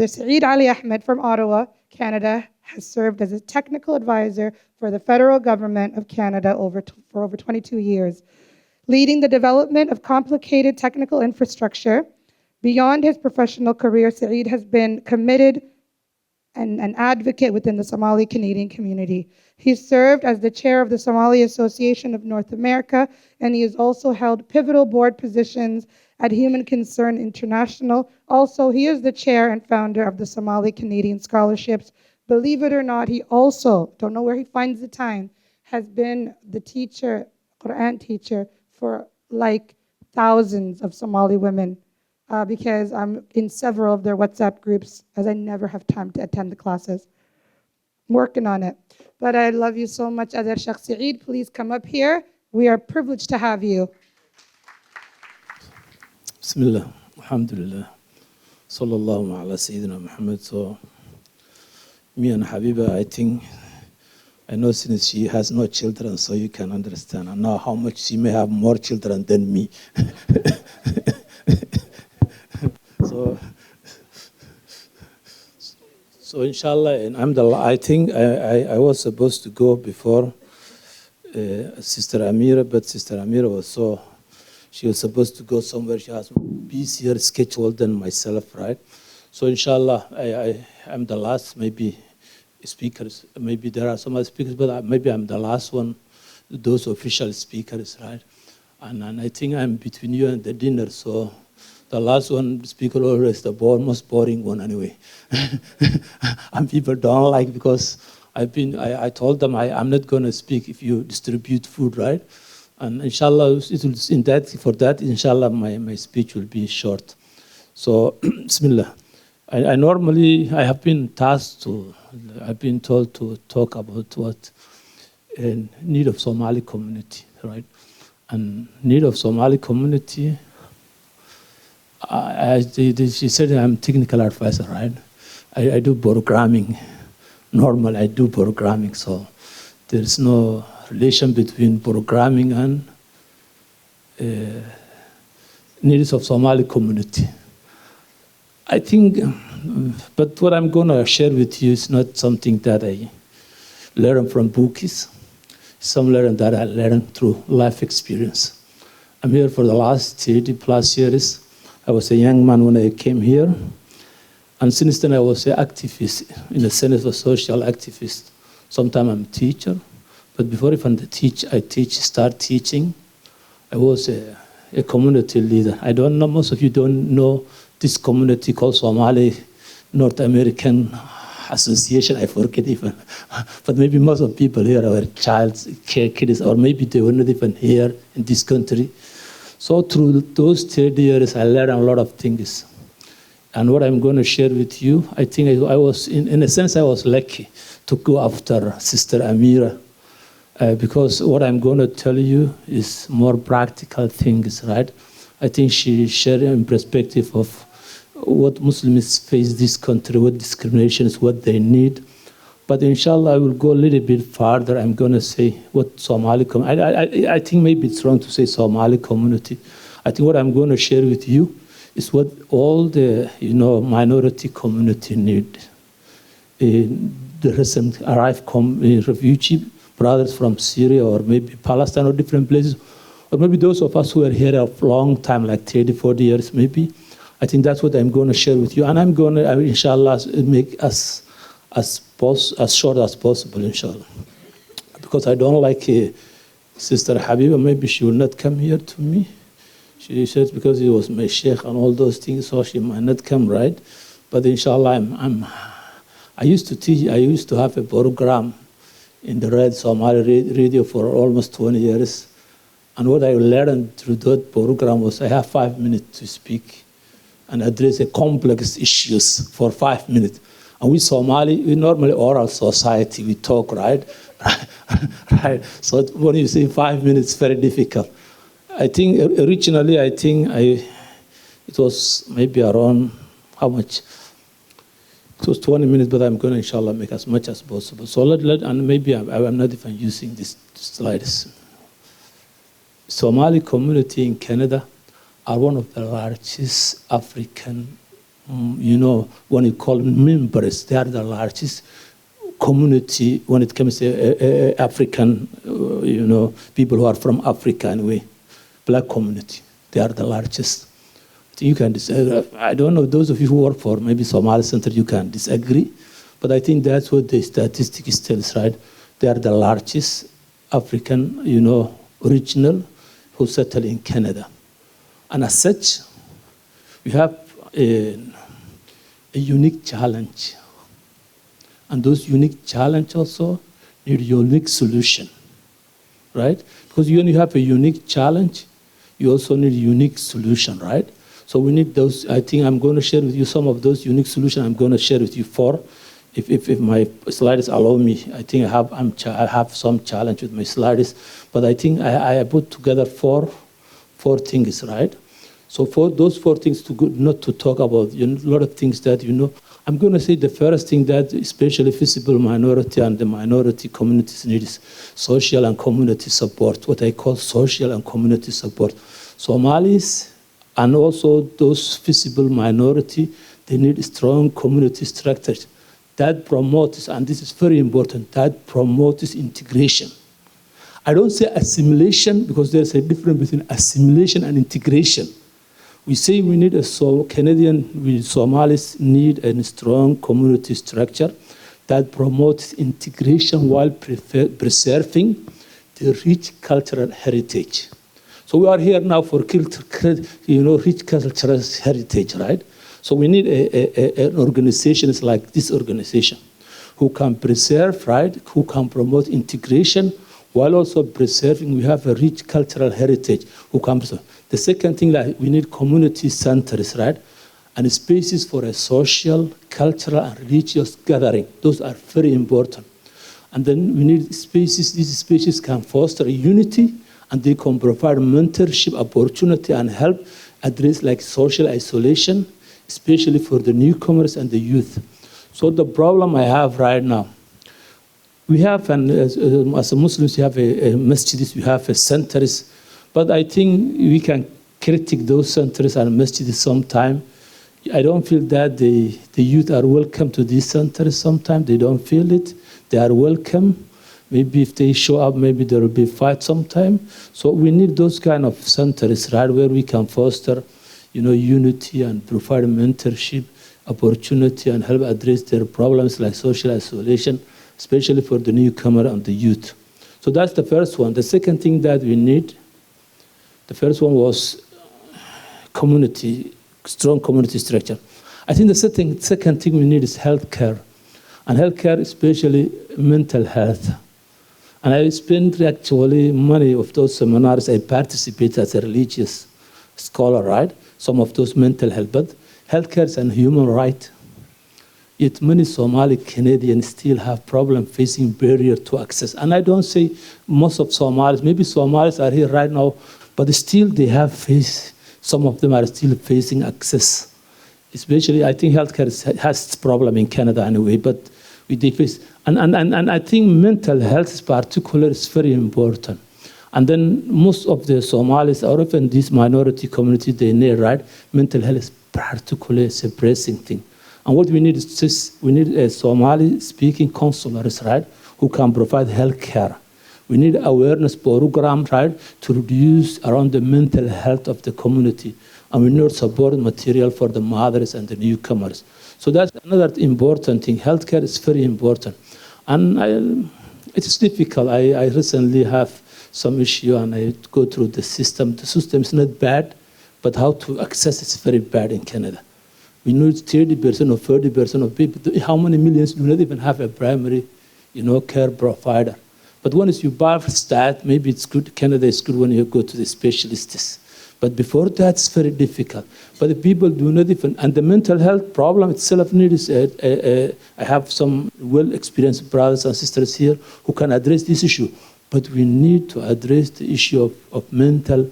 Saeed Ali Ahmed from Ottawa, Canada, has served as a technical advisor for the federal government of Canada for over 22 years, leading the development of complicated technical infrastructure. Beyond his professional career, Saeed has been committed and an advocate within the Somali Canadian community. He served as the chair of the Somali Association of North America, and he has also held pivotal board positions at Human Concern International. Also, he is the chair and founder of the Somali Canadian Scholarships. Believe it or not, he also, don't know where he finds the time, has been the teacher, Quran teacher, for like thousands of Somali women. Because I'm in several of their WhatsApp groups, as I never have time to attend the classes. I'm working on it. But I love you so much, Adar Sheikh Saeed. Please come up here. We are privileged to have you. Bismillah, alhamdulillah, sallallahu ala Sayyidina Muhammad. So, me and Habiba, I know since she has no children, so you can understand. I know how much she may have more children than me. So inshallah, and I think I was supposed to go before Sister Amira, but Sister Amira she was supposed to go somewhere. She has busier schedule than myself, right? So inshallah, I'm the last maybe speakers. Maybe there are some other speakers, but maybe I'm the last one, those official speakers, right? And I think I'm between you and the dinner, so the last one speaker always the most boring one anyway. And people don't like, because I told them I'm not going to speak if you distribute food, right? And inshallah, inshallah, my speech will be short. So, bismillah. I normally, I've been told to talk about what need of Somali community, right? And need of Somali community, she said I'm technical advisor, right? I do programming. Normally, I do programming, so there's no relation between programming and needs of Somali community. I think, but what I'm going to share with you is not something that I learned from books. Some learn that I learned through life experience. I'm here for the last 30 plus years. I was a young man when I came here. And since then, I was an activist, in the sense of a social activist. Sometimes I'm a teacher, but before even start teaching, I was a community leader. I don't know, most of you don't know this community called Somali North American Association. I forget even. But maybe most of people here are kids, or maybe they were not even here in this country. So through those 30 years, I learned a lot of things. And what I'm going to share with you, I think I was, in a sense, I was lucky to go after Sister Amira, because what I'm going to tell you is more practical things, right? I think she shared in perspective of what Muslims face this country, what discrimination is, what they need. But inshallah, I will go a little bit farther. I'm going to say what Somali community, I think maybe it's wrong to say Somali community. I think what I'm going to share with you is what all the minority community need. The recent arrived refugee brothers from Syria, or maybe Palestine, or different places, or maybe those of us who are here a long time, like 30, 40 years maybe. I think that's what I'm going to share with you. And I'm going to, inshallah, make as short as possible, inshallah. Because I don't like Sister Habiba, maybe she will not come here to me. She said because he was my sheikh and all those things, so she might not come, right? But inshallah, I used to teach, I used to have a program in the Red Somali radio for almost 20 years. And what I learned through that program was I have 5 minutes to speak and address a complex issues for 5 minutes. And we Somali, we normally oral society, we talk, right? Right. So when you say 5 minutes, very difficult. I think originally, it was maybe around, how much? It was 20 minutes, but I'm going to, inshallah, make as much as possible. So and maybe I'm not even using these slides. Somali community in Canada are one of the largest African, when you call them members, they are the largest community when it comes to African, people who are from Africa anyway, black community. They are the largest. You can disagree. I don't know, those of you who work for maybe Somali Center, you can disagree, but I think that's what the statistics tells, right? They are the largest African, original who settle in Canada. And as such, we have a unique challenge. And those unique challenges also need a unique solution, right? Because when you have a unique challenge, you also need a unique solution, right? So we need those. I think I'm going to share with you some of those unique solutions. I'm going to share with you four. If my slides allow me, I think I have some challenge with my slides, but I think I put together four things, right? So for those four things, not to talk about a lot of things that I'm going to say the first thing that especially visible minority and the minority communities need is social and community support, what I call social and community support. Somalis and also those visible minority, they need strong community structures that promotes, and this is very important, that promotes integration. I don't say assimilation because there's a difference between assimilation and integration. We say we need Somalis need a strong community structure that promotes integration while preserving the rich cultural heritage. So we are here now for rich cultural heritage, right? So we need an organization like this organization who can preserve, right? Who can promote integration while also preserving. We have a rich cultural heritage who can preserve. The second thing, that we need community centers, right? And spaces for a social, cultural, and religious gathering. Those are very important. And then we need spaces. These spaces can foster unity, and they can provide mentorship opportunity and help address like social isolation, especially for the newcomers and the youth. So the problem I have right now, we have, as Muslims, we have a masjids, we have a centers, but I think we can critique those centers and masjids sometime. I don't feel that the youth are welcome to these centers sometimes. They don't feel it. They are welcome. Maybe if they show up, maybe there will be fight sometime. So we need those kind of centers, right, where we can foster, unity and provide mentorship, opportunity, and help address their problems like social isolation, especially for the newcomer and the youth. So that's the first one. The second thing that we need, the first one was community, strong community structure. I think the second thing we need is healthcare, and healthcare, especially mental health. And I spent actually many of those seminars. I participate as a religious scholar, right? Some of those mental health, but healthcare is a human right. Yet many Somali Canadians still have problem facing barrier to access. And I don't say most of Somalis, maybe Somalis are here right now, but still they have faced, some of them are still facing access. Especially, I think healthcare has its problem in Canada anyway, but they face, and I think mental health particular is very important. And then most of the Somalis, or even this minority community, they need, right? Mental health is particularly a pressing thing. And what we need is just, we need a Somali-speaking counselors, right, who can provide health care. We need awareness program, right, to reduce around the mental health of the community. And we need support material for the mothers and the newcomers. So that's another important thing. Healthcare is very important. And it is difficult. I recently have some issue and I go through the system. The system is not bad, but how to access is very bad in Canada. We need 30% or 40% of people. How many millions do not even have a primary, care provider? But once you start, maybe it's good. Canada is good when you go to the specialists. But before that, it's very difficult. But the people do not even, and the mental health problem itself needs, I have some well-experienced brothers and sisters here who can address this issue. But we need to address the issue of mental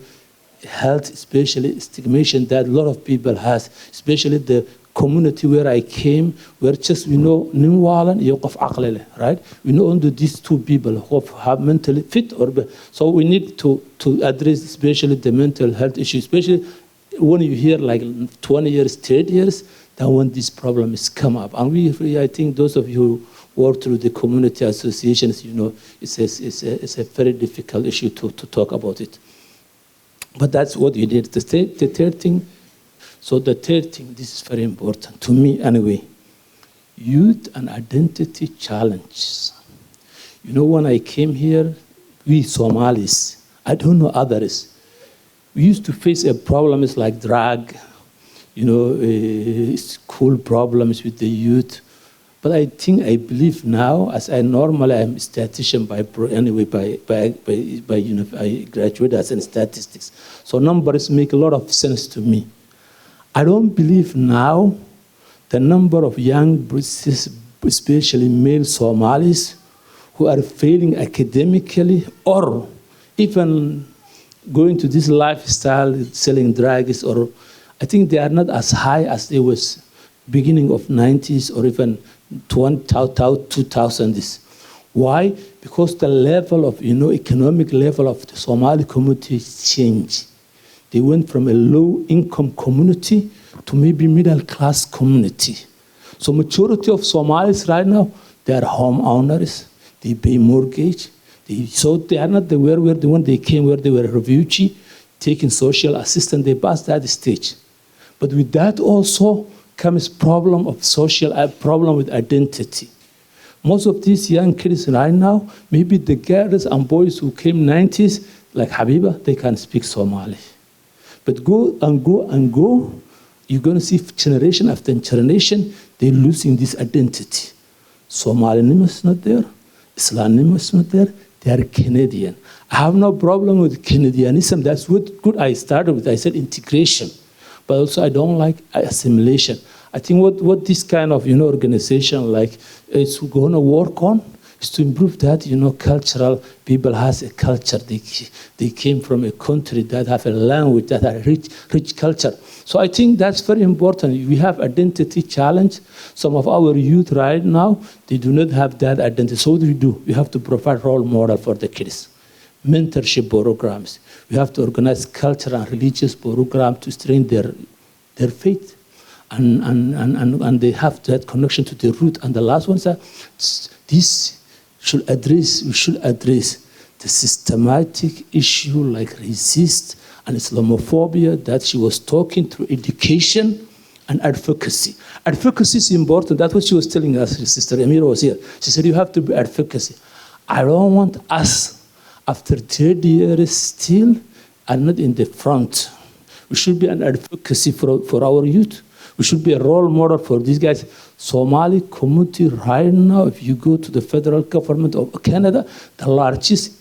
health, especially stigmatization that a lot of people has, especially the community where I came, where just we know Nimwalan, Yokof Aklele, right? We know only these two people who have mentally fit so we need to address especially the mental health issue, especially when you hear like 20 years, 30 years, then when this problem is come up. And I think those of you who work through the community associations, you know, it's a very difficult issue to talk about it. But that's what you did. The third thing, this is very important, to me anyway. Youth and identity challenges. You know, when I came here, we Somalis, I don't know others, we used to face problems like drug, you know, school problems with the youth. But I believe now, as I normally am a statistician I graduated as in statistics. So numbers make a lot of sense to me. I don't believe now the number of young British, especially male Somalis, who are failing academically or even going to this lifestyle, selling drugs, or I think they are not as high as they was beginning of 90s or even 2000s. Why? Because the level of, economic level of the Somali community changed. They went from a low-income community to maybe middle-class community. So majority of Somalis right now, they are homeowners. They pay mortgage. So they are not when they came, where they were a refugee, taking social assistance. They passed that stage. But with that also comes problem with identity. Most of these young kids right now, maybe the girls and boys who came 90s, like Habiba, they can speak Somali. But go, you're going to see generation after generation, they're losing this identity. Somaliness is not there, Islamism is not there, they are Canadian. I have no problem with Canadianism. That's what good I started with. I said integration. But also I don't like assimilation. I think what this kind of organization like is going to work on is to improve that cultural people has a culture. They came from a country that have a language that are rich culture. So I think that's very important. We have identity challenge. Some of our youth right now, they do not have that identity. So what do we do? We have to provide role model for the kids. Mentorship programs. We have to organize cultural and religious programs to strengthen their faith. And they have that connection to the root. And the last one is we should address the systematic issue like racist and Islamophobia that she was talking through education and advocacy. Advocacy is important. That's what she was telling us. Sister Amira was here. She said, you have to be advocacy. I don't want us, after 30 years still, and not in the front. We should be an advocacy for our youth. We should be a role model for these guys. Somali community right now, if you go to the federal government of Canada, the largest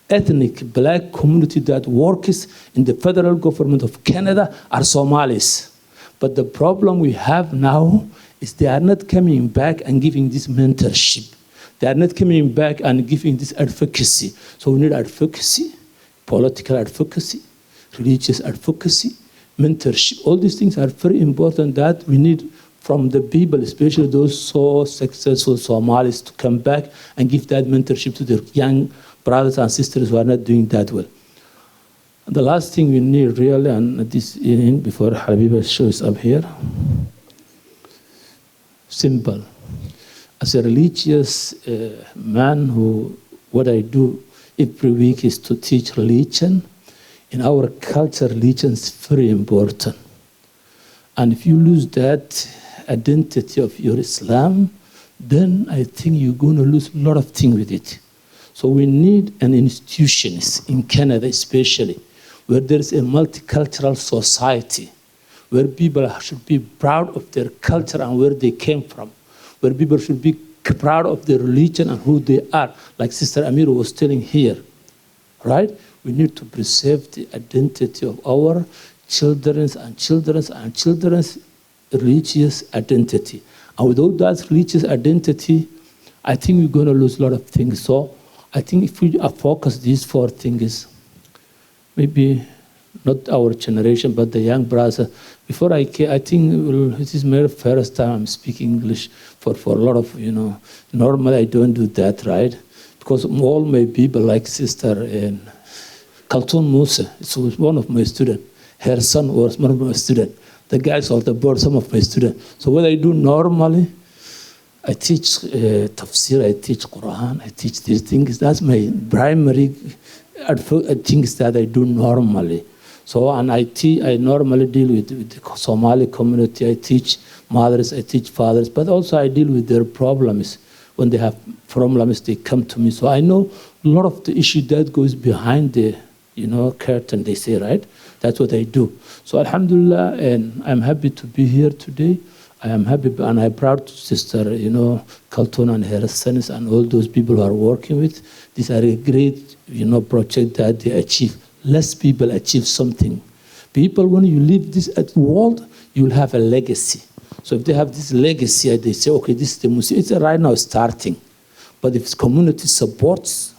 ethnic black community that works in the federal government of Canada are Somalis. But the problem we have now is they are not coming back and giving this mentorship. They are not coming back and giving this advocacy. So we need advocacy, political advocacy, religious advocacy, mentorship. All these things are very important that we need from the people, especially those so successful Somalis, to come back and give that mentorship to their young brothers and sisters who are not doing that well. And the last thing we need really, and this before Habiba shows up here, simple. As a religious man what I do every week is to teach religion. In our culture, religion is very important. And if you lose that identity of your Islam, then I think you're going to lose a lot of things with it. So we need an institution, in Canada especially, where there's a multicultural society, where people should be proud of their culture and where they came from, where people should be proud of their religion and who they are, like Sister Amira was telling here. right? We need to preserve the identity of our children's and children's religious identity. And without that religious identity, I think we're going to lose a lot of things. So I think if we focus these four things, maybe not our generation, but the young brothers. Before I came, I think this is my first time I'm speaking English for a lot of, normally I don't do that, right? Because all my people, like Sister and Khaltoon Musa, so was one of my students. Her son was one of my students. The guys of the board, some of my students. So what I do normally, I teach tafsir, I teach Quran, I teach these things. That's my primary things that I do normally. So, and I normally deal with the Somali community. I teach mothers, I teach fathers, but also I deal with their problems. When they have problems, they come to me. So I know a lot of the issue that goes behind the, curtain, they say, right? That's what I do. So Alhamdulillah, and I'm happy to be here today. I am happy, and I'm proud to Sister, Khaltoon and her sons and all those people who are working with. These are a great, project that they achieve. Less people achieve something. People, when you leave this world, you'll have a legacy. So if they have this legacy, they say, okay, this is the Muslim. It's right now starting. But if community supports,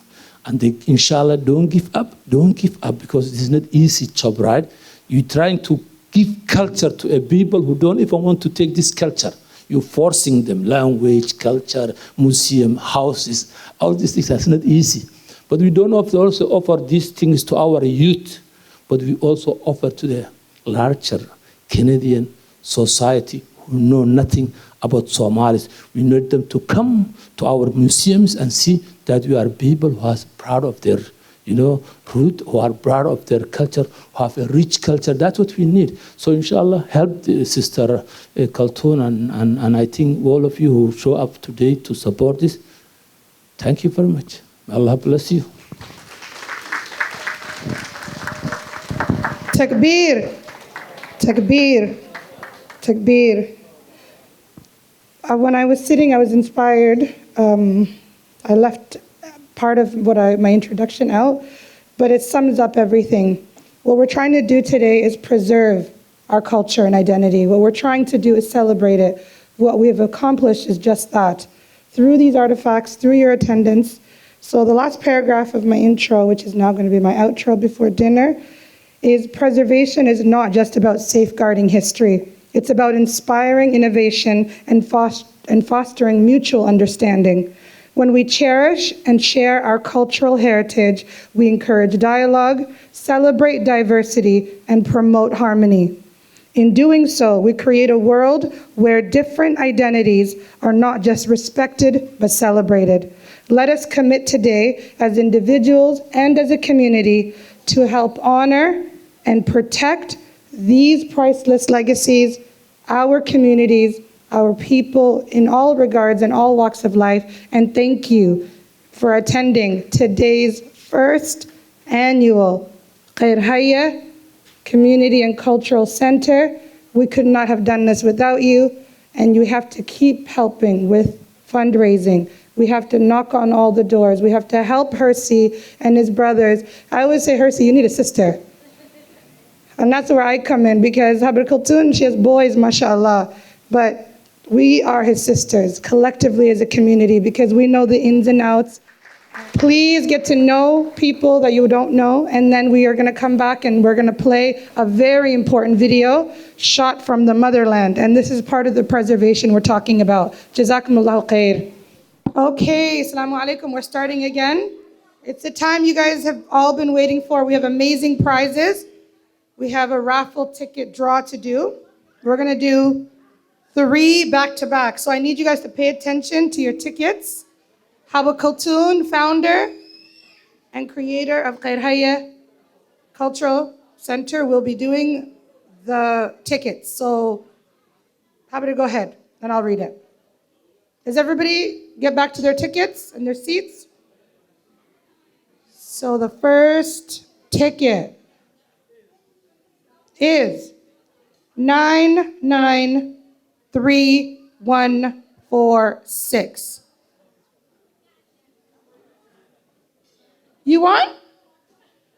and they, inshallah, don't give up because this is not easy job, right? You're trying to give culture to a people who don't even want to take this culture. You're forcing them, language, culture, museum, houses, all these things. That's not easy. But we don't also offer these things to our youth, but we also offer to the larger Canadian society who know nothing about Somalis. We need them to come to our museums and see that we are people who are proud of their root, who are proud of their culture, who have a rich culture. That's what we need. So inshallah, help the Sister Khaltoon and I think all of you who show up today to support this. Thank you very much. Allah bless you. Takbir, takbir, takbir. When I was sitting, I was inspired. I left part of my introduction out, but it sums up everything. What we're trying to do today is preserve our culture and identity. What we're trying to do is celebrate it. What we have accomplished is just that. Through these artifacts, through your attendance. So the last paragraph of my intro, which is now going to be my outro before dinner, is preservation is not just about safeguarding history. It's about inspiring innovation and fostering mutual understanding. When we cherish and share our cultural heritage, we encourage dialogue, celebrate diversity, and promote harmony. In doing so, we create a world where different identities are not just respected, but celebrated. Let us commit today as individuals and as a community to help honor and protect these priceless legacies, our communities, our people in all regards and all walks of life. And thank you for attending today's first annual Khayrhaye Community and Cultural Center. We could not have done this without you, and you have to keep helping with fundraising. We have to knock on all the doors. We have to help Hersey and his brothers. I always say, Hersey, you need a sister. And that's where I come in, because Habib Khaltoon, she has boys, mashallah. But we are his sisters, collectively as a community, because we know the ins and outs. Please get to know people that you don't know, and then we are going to come back and we're going to play a very important video shot from the motherland. And this is part of the preservation we're talking about. Jazakumullahu khair. Okay, assalamu alaikum. We're starting again. It's the time you guys have all been waiting for. We have amazing prizes. We have a raffle ticket draw to do. We're going to do 3 back-to-back. So I need you guys to pay attention to your tickets. Habib Khaltoon, founder and creator of Khayrhaye Cultural Center, will be doing the tickets. So Habib, go ahead, and I'll read it. Does everybody get back to their tickets and their seats? So the first ticket is 993146. You won?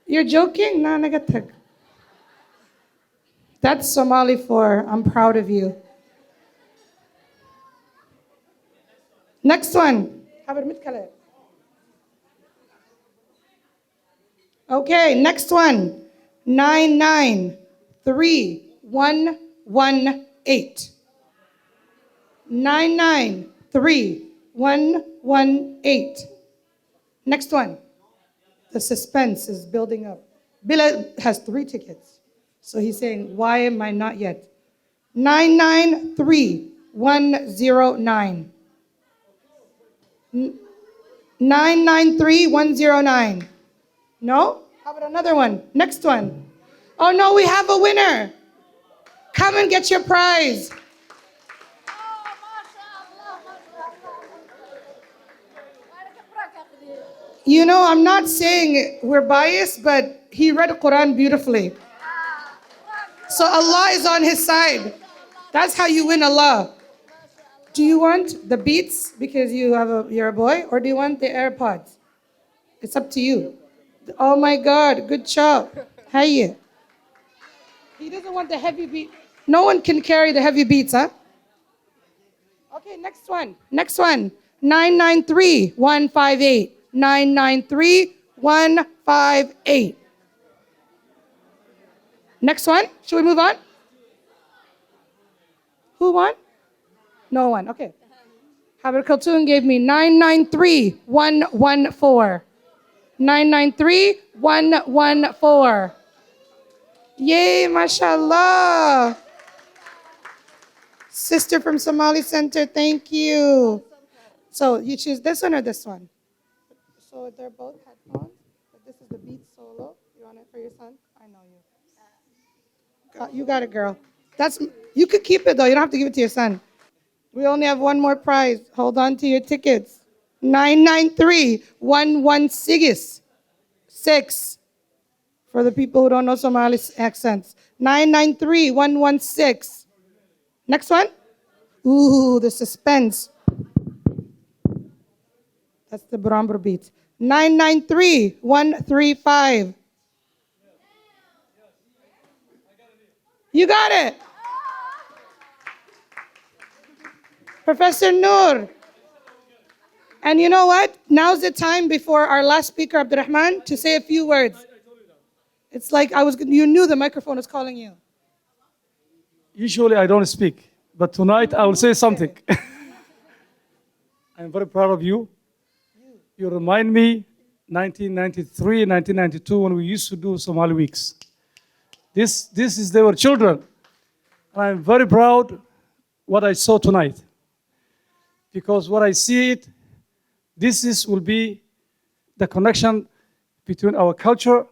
You're joking? No, nagatag. That's Somali for I'm proud of you. Next one. Okay, next one. 993118. 993118. Next one. The suspense is building up. Bila has 3 tickets. So he's saying, why am I not yet? 993109. 993109. No? How about another one? Next one. Oh no, we have a winner. Come and get your prize. You know, I'm not saying we're biased, but he read the Quran beautifully. So Allah is on his side. That's how you win Allah. Do you want the Beats because you're a boy, or do you want the AirPods? It's up to you. Oh my God, good job. Hey. He doesn't want the heavy beat. No one can carry the heavy beats, huh? Okay, next one. Next one. 993158. 993158. Next one. Should we move on? Who won? No one. Okay. Haber Khaltoon gave me 993114. 993114. Yay, mashallah. Sister from Somali Center, thank you. So you choose this one or this one? So they're both headphones, but this is the Beat Solo. You want it for your son? I know you. You got it, girl. You could keep it though. You don't have to give it to your son. We only have one more prize. Hold on to your tickets. 993116. 6. For the people who don't know Somali accents. 993116. Next one. Ooh, the suspense. That's the Brambro beat. 993135. You got it. Professor Noor. And you know what? Now's the time before our last speaker, Abdurrahman, to say a few words. It's like you knew the microphone was calling you. Usually I don't speak, but tonight I will say something. I'm very proud of you. You remind me 1993, 1992 when we used to do Somali weeks. This is they were children. I'm very proud what I saw tonight. Because what I see it, will be the connection between our culture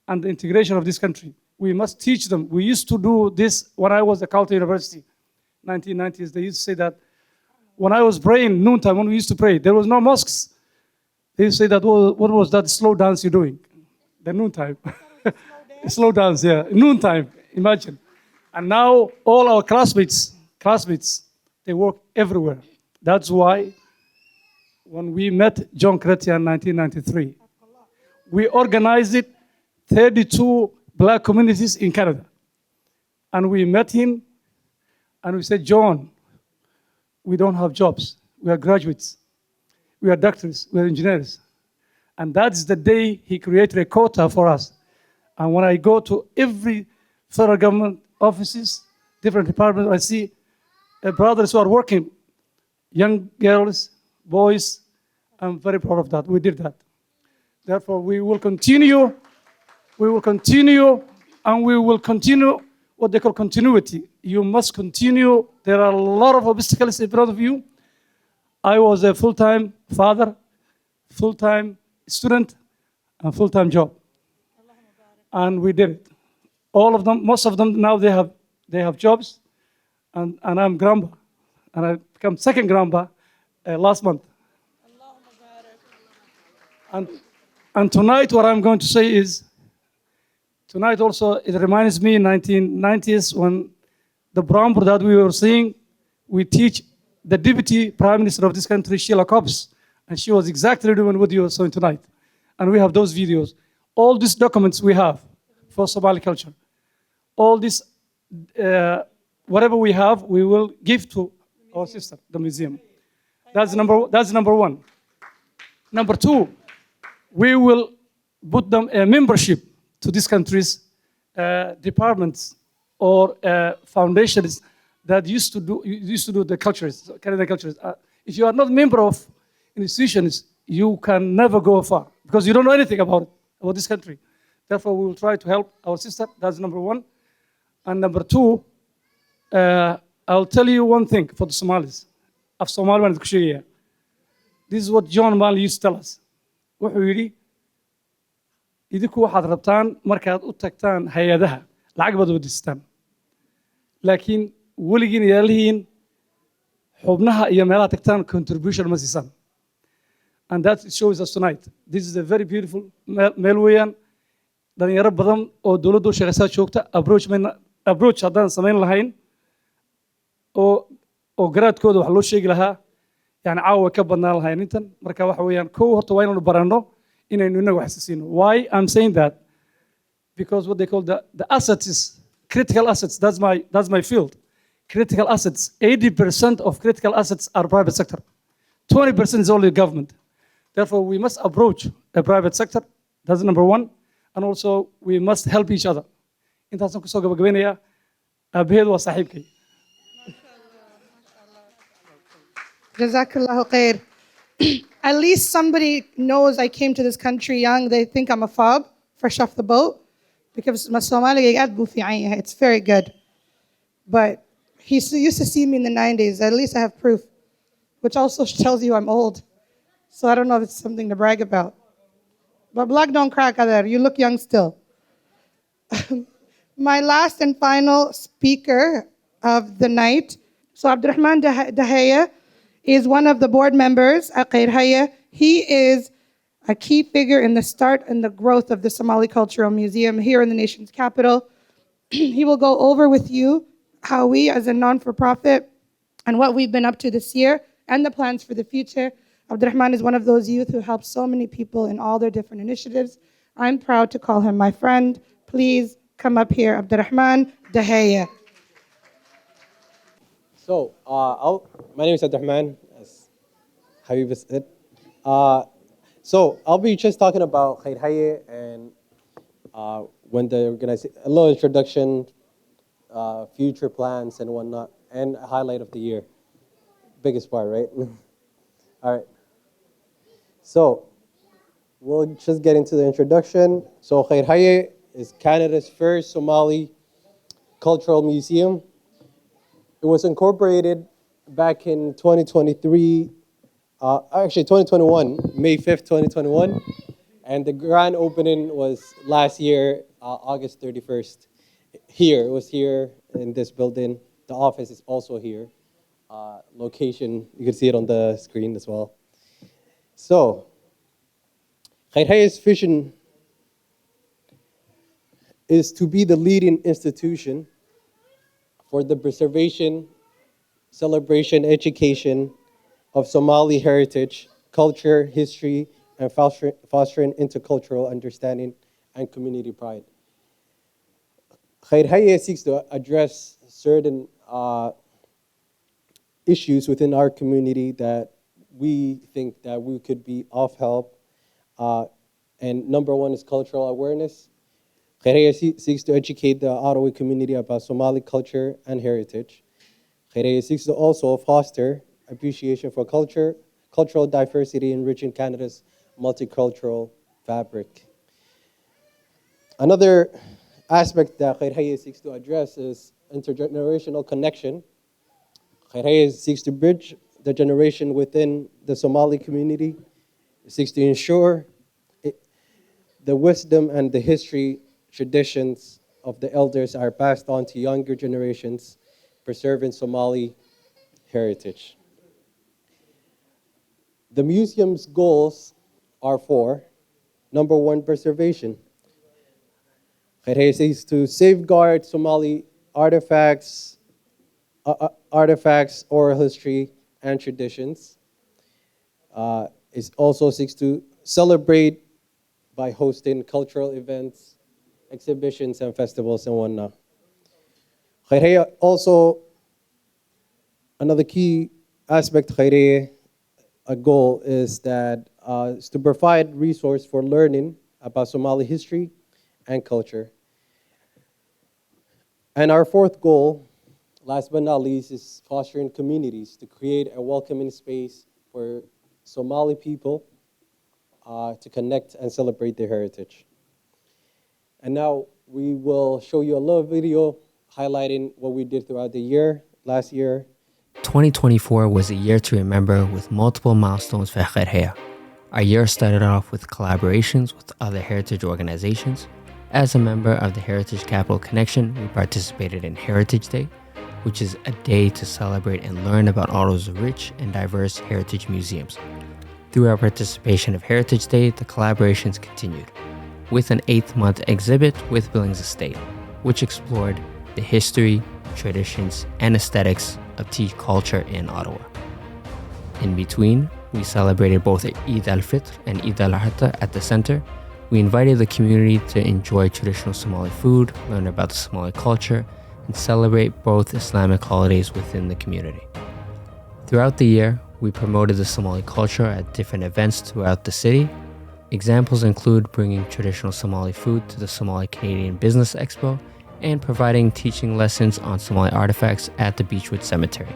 and the integration of this country. We must teach them. We used to do this when I was at Caltech University, 1990s. They used to say that when I was praying noontime, when we used to pray, there was no mosques. They used to say that, what was that slow dance you're doing? The noontime. Slow dance, yeah. Noontime, imagine. And now all our classmates, they work everywhere. That's why when we met John Chrétien in 1993, we organized 32 black communities in Canada. And we met him and we said, John, we don't have jobs. We are graduates. We are doctors. We are engineers. And that's the day he created a quota for us. And when I go to every federal government offices, different departments, I see brothers who are working, young girls, boys. I'm very proud of that. We did that. Therefore, we will continue, and we will continue what they call continuity. You must continue. There are a lot of obstacles in front of you. I was a full-time father, full-time student, and full-time job. And we did it. All of them, most of them now they have jobs, and I'm grandpa. And I became second grandpa last month. And tonight what I'm going to say is, tonight also it reminds me in 1990s when the Brambro that we were seeing, we teach the deputy prime minister of this country, Sheila Cobbs, and she was exactly doing what you are seeing tonight. And we have those videos. all these documents we have for Somali culture, all this, whatever we have, we will give to our sister, the museum. That's number one. Number two, we will put them a membership to this country's departments or foundations that used to do the cultures, Canadian cultures. If you are not a member of institutions, you can never go far because you don't know anything about this country. Therefore, we will try to help our sister. That's number one. And number two, I'll tell you one thing for the Somalis. Of Somali waan idinku sheegaya. This is what John Mali used to tell us. Wuxuu yidhi, idinku waxaad rabtaan markaad u tagtaan hay-adaha lacag baad wadiistaan laakiin weligiin yaalihiin xubnaha iyo meelaha tagtaan contribution ma siisaan. And that shows us tonight. This is a very beautiful meel weeyaan. Dhalinyaro badan oo dowladda u shaqaysaa joogta approach haddaan samayn lahayn oo garaadkooda wax loo sheegi lahaa yani caawa ka badnaan lahayn intan. Marka waxa weeyaan kow horta waa inaanu baranno inaynu inaga wax siino. Why I'm saying that? Because what they call the assets is critical assets. That's my field. Critical assets. 80% of critical assets are private sector. 20% is only government. Therefore, we must approach the private sector. That's number one. And also, we must help each other. Intaasaan kusoo gabagabaynayaa. Aabaheedu waa saaxiibkay. Jazakallahu khair. At least somebody knows I came to this country young. They think I'm a fob, fresh off the boat. Because my Somali, it's very good. But he used to see me in the 90s. At least I have proof. Which also tells you I'm old. So I don't know if it's something to brag about. But black don't crack either. You look young still. My last and final speaker of the night. So Abdurrahman Dahaya is one of the board members at Khayrhaye. He is a key figure in the start and the growth of the Somali Cultural Museum here in the nation's capital. He will go over with you how we as a non-for-profit and what we've been up to this year and the plans for the future. Abdurrahman is one of those youth who helps so many people in all their different initiatives. I'm proud to call him my friend. Please come up here, Abdurrahman Dahaya. So, my name is Abdurrahman, as Habib said. So, I'll be just talking about Khayrhaye and when the organization, a little introduction, future plans and whatnot, and a highlight of the year. Biggest part, right? All right. So, we'll just get into the introduction. So, Khayrhaye is Canada's first Somali cultural museum. It was incorporated back in 2023, actually 2021, May 5th, 2021. And the grand opening was last year, August 31st. Here, it was here in this building. The office is also here. Location, you can see it on the screen as well. So, Khayrhaye's vision is to be the leading institution for the preservation, celebration, education of Somali heritage, culture, history, and fostering intercultural understanding and community pride. Khayrhaye seeks to address certain issues within our community that we think that we could be of help. And number one is cultural awareness. Khayrhaye seeks to educate the Ottawa community about Somali culture and heritage. Khayrhaye seeks to also foster appreciation for cultural diversity, enriching Canada's multicultural fabric. Another aspect that Khayrhaye seeks to address is intergenerational connection. Khayrhaye seeks to bridge the generation within the Somali community. It seeks to ensure the wisdom and the history traditions of the elders are passed on to younger generations, preserving Somali heritage. The museum's goals are four. Number one, preservation. Khayrhaye seeks to safeguard Somali artifacts, oral history, and traditions. It also seeks to celebrate by hosting cultural events, exhibitions, and festivals and whatnot. Khayrhaye also, another key aspect of Khayrhaye, a goal is to provide resource for learning about Somali history and culture. And our fourth goal, last but not least, is fostering communities to create a welcoming space for Somali people to connect and celebrate their heritage. And now we will show you a little video highlighting what we did throughout the year, last year. 2024 was a year to remember with multiple milestones for Khayrhaye. Our year started off with collaborations with other heritage organizations. As a member of the Heritage Capital Connection, we participated in Heritage Day, which is a day to celebrate and learn about Ottawa's rich and diverse heritage museums. Through our participation of Heritage Day, the collaborations continued, with an 8th-month exhibit with Billings Estate, which explored the history, traditions, and aesthetics of tea culture in Ottawa. In between, we celebrated both Eid al-Fitr and Eid al-Adha at the center. We invited the community to enjoy traditional Somali food, learn about the Somali culture, and celebrate both Islamic holidays within the community. Throughout the year, we promoted the Somali culture at different events throughout the city. Examples include bringing traditional Somali food to the Somali Canadian Business Expo and providing teaching lessons on Somali artifacts at the Beechwood Cemetery.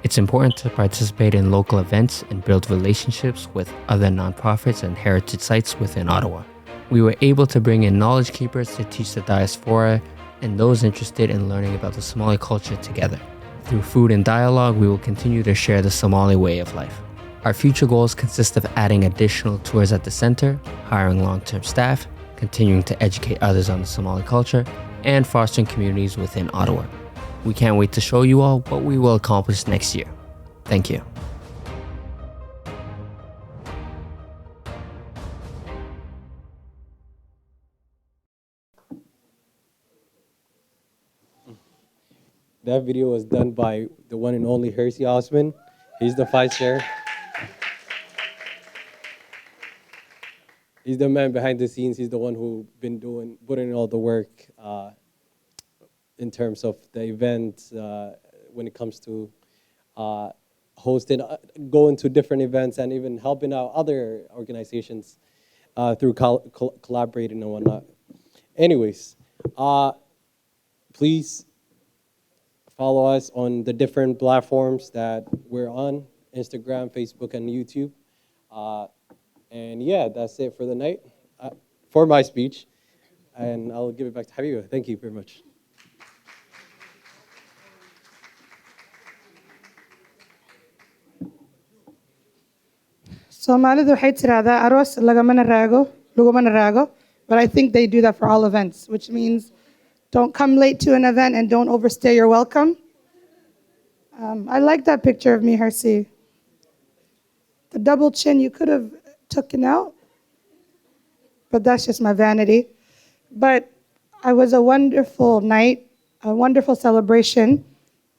It's important to participate in local events and build relationships with other nonprofits and heritage sites within Ottawa. We were able to bring in knowledge keepers to teach the diaspora and those interested in learning about the Somali culture together. Through food and dialogue, we will continue to share the Somali way of life. Our future goals consist of adding additional tours at the center, hiring long-term staff, continuing to educate others on the Somali culture, and fostering communities within Ottawa. We can't wait to show you all what we will accomplish next year. Thank you. That video was done by the one and only Hersey Osman. He's the vice chair. He's the man behind the scenes. He's the one who's been putting in all the work in terms of the event when it comes to hosting, going to different events and even helping out other organizations through collaborating and whatnot. Anyways, please follow us on the different platforms that we're on, Instagram, Facebook, and YouTube. And yeah, that's it for the night, for my speech. And I'll give it back to Habiba. Thank you very much. Soomaalida waxay tiraahdaa aroos lagumana raago, but I think they do that for all events, which means don't come late to an event and don't overstay your welcome. I like that picture of me, Hersey. The double chin you could have taken out, but that's just my vanity. But it was a wonderful night, a wonderful celebration.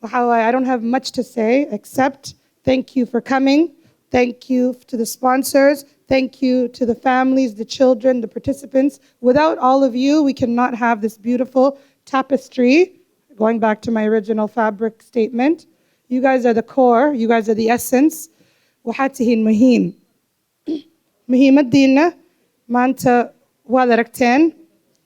I don't have much to say except thank you for coming. Thank you to the sponsors. Thank you to the families, the children, the participants. Without all of you, we cannot have this beautiful tapestry. Going back to my original fabric statement, you guys are the core. You guys are the essence. Waxaatihiin muhiim. Muhiimadiina maanta waad aragteen.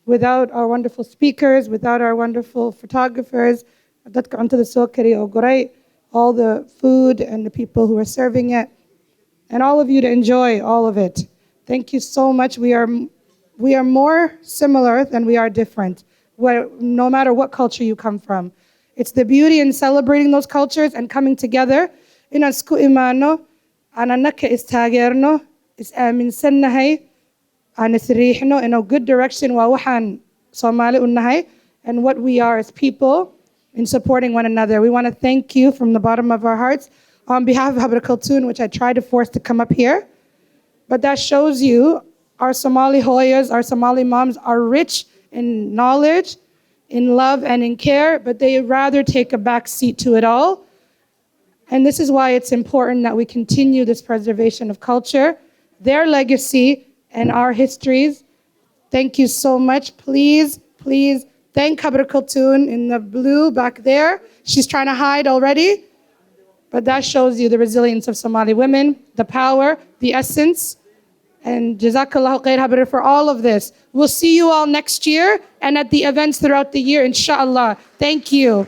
Without our wonderful speakers, without our wonderful photographers, dadka cuntada soo kariya oo goray, all the food and the people who are serving it, and all of you to enjoy all of it. Thank you so much. We are more similar than we are different, no matter what culture you come from. It's the beauty in celebrating those cultures and coming together. Inaan isku imaano, aan annaka istaageerno, is aaminsannahay, aan isriixno in a good direction waa waxaan Somali u nahay, and what we are as people in supporting one another. We want to thank you from the bottom of our hearts on behalf of Habra Kultun, which I tried to force to come up here. But that shows you our Somali Hoyas, our Somali moms are rich in knowledge, in love, and in care, but they rather take a back seat to it all. And this is why it's important that we continue this preservation of culture. Their legacy and our histories. Thank you so much. Please, please thank Khabr Kultun in the blue back there. She's trying to hide already, but that shows you the resilience of Somali women, the power, the essence. And Jazakallahu khair Habir for all of this. We'll see you all next year and at the events throughout the year, inshallah. Thank you.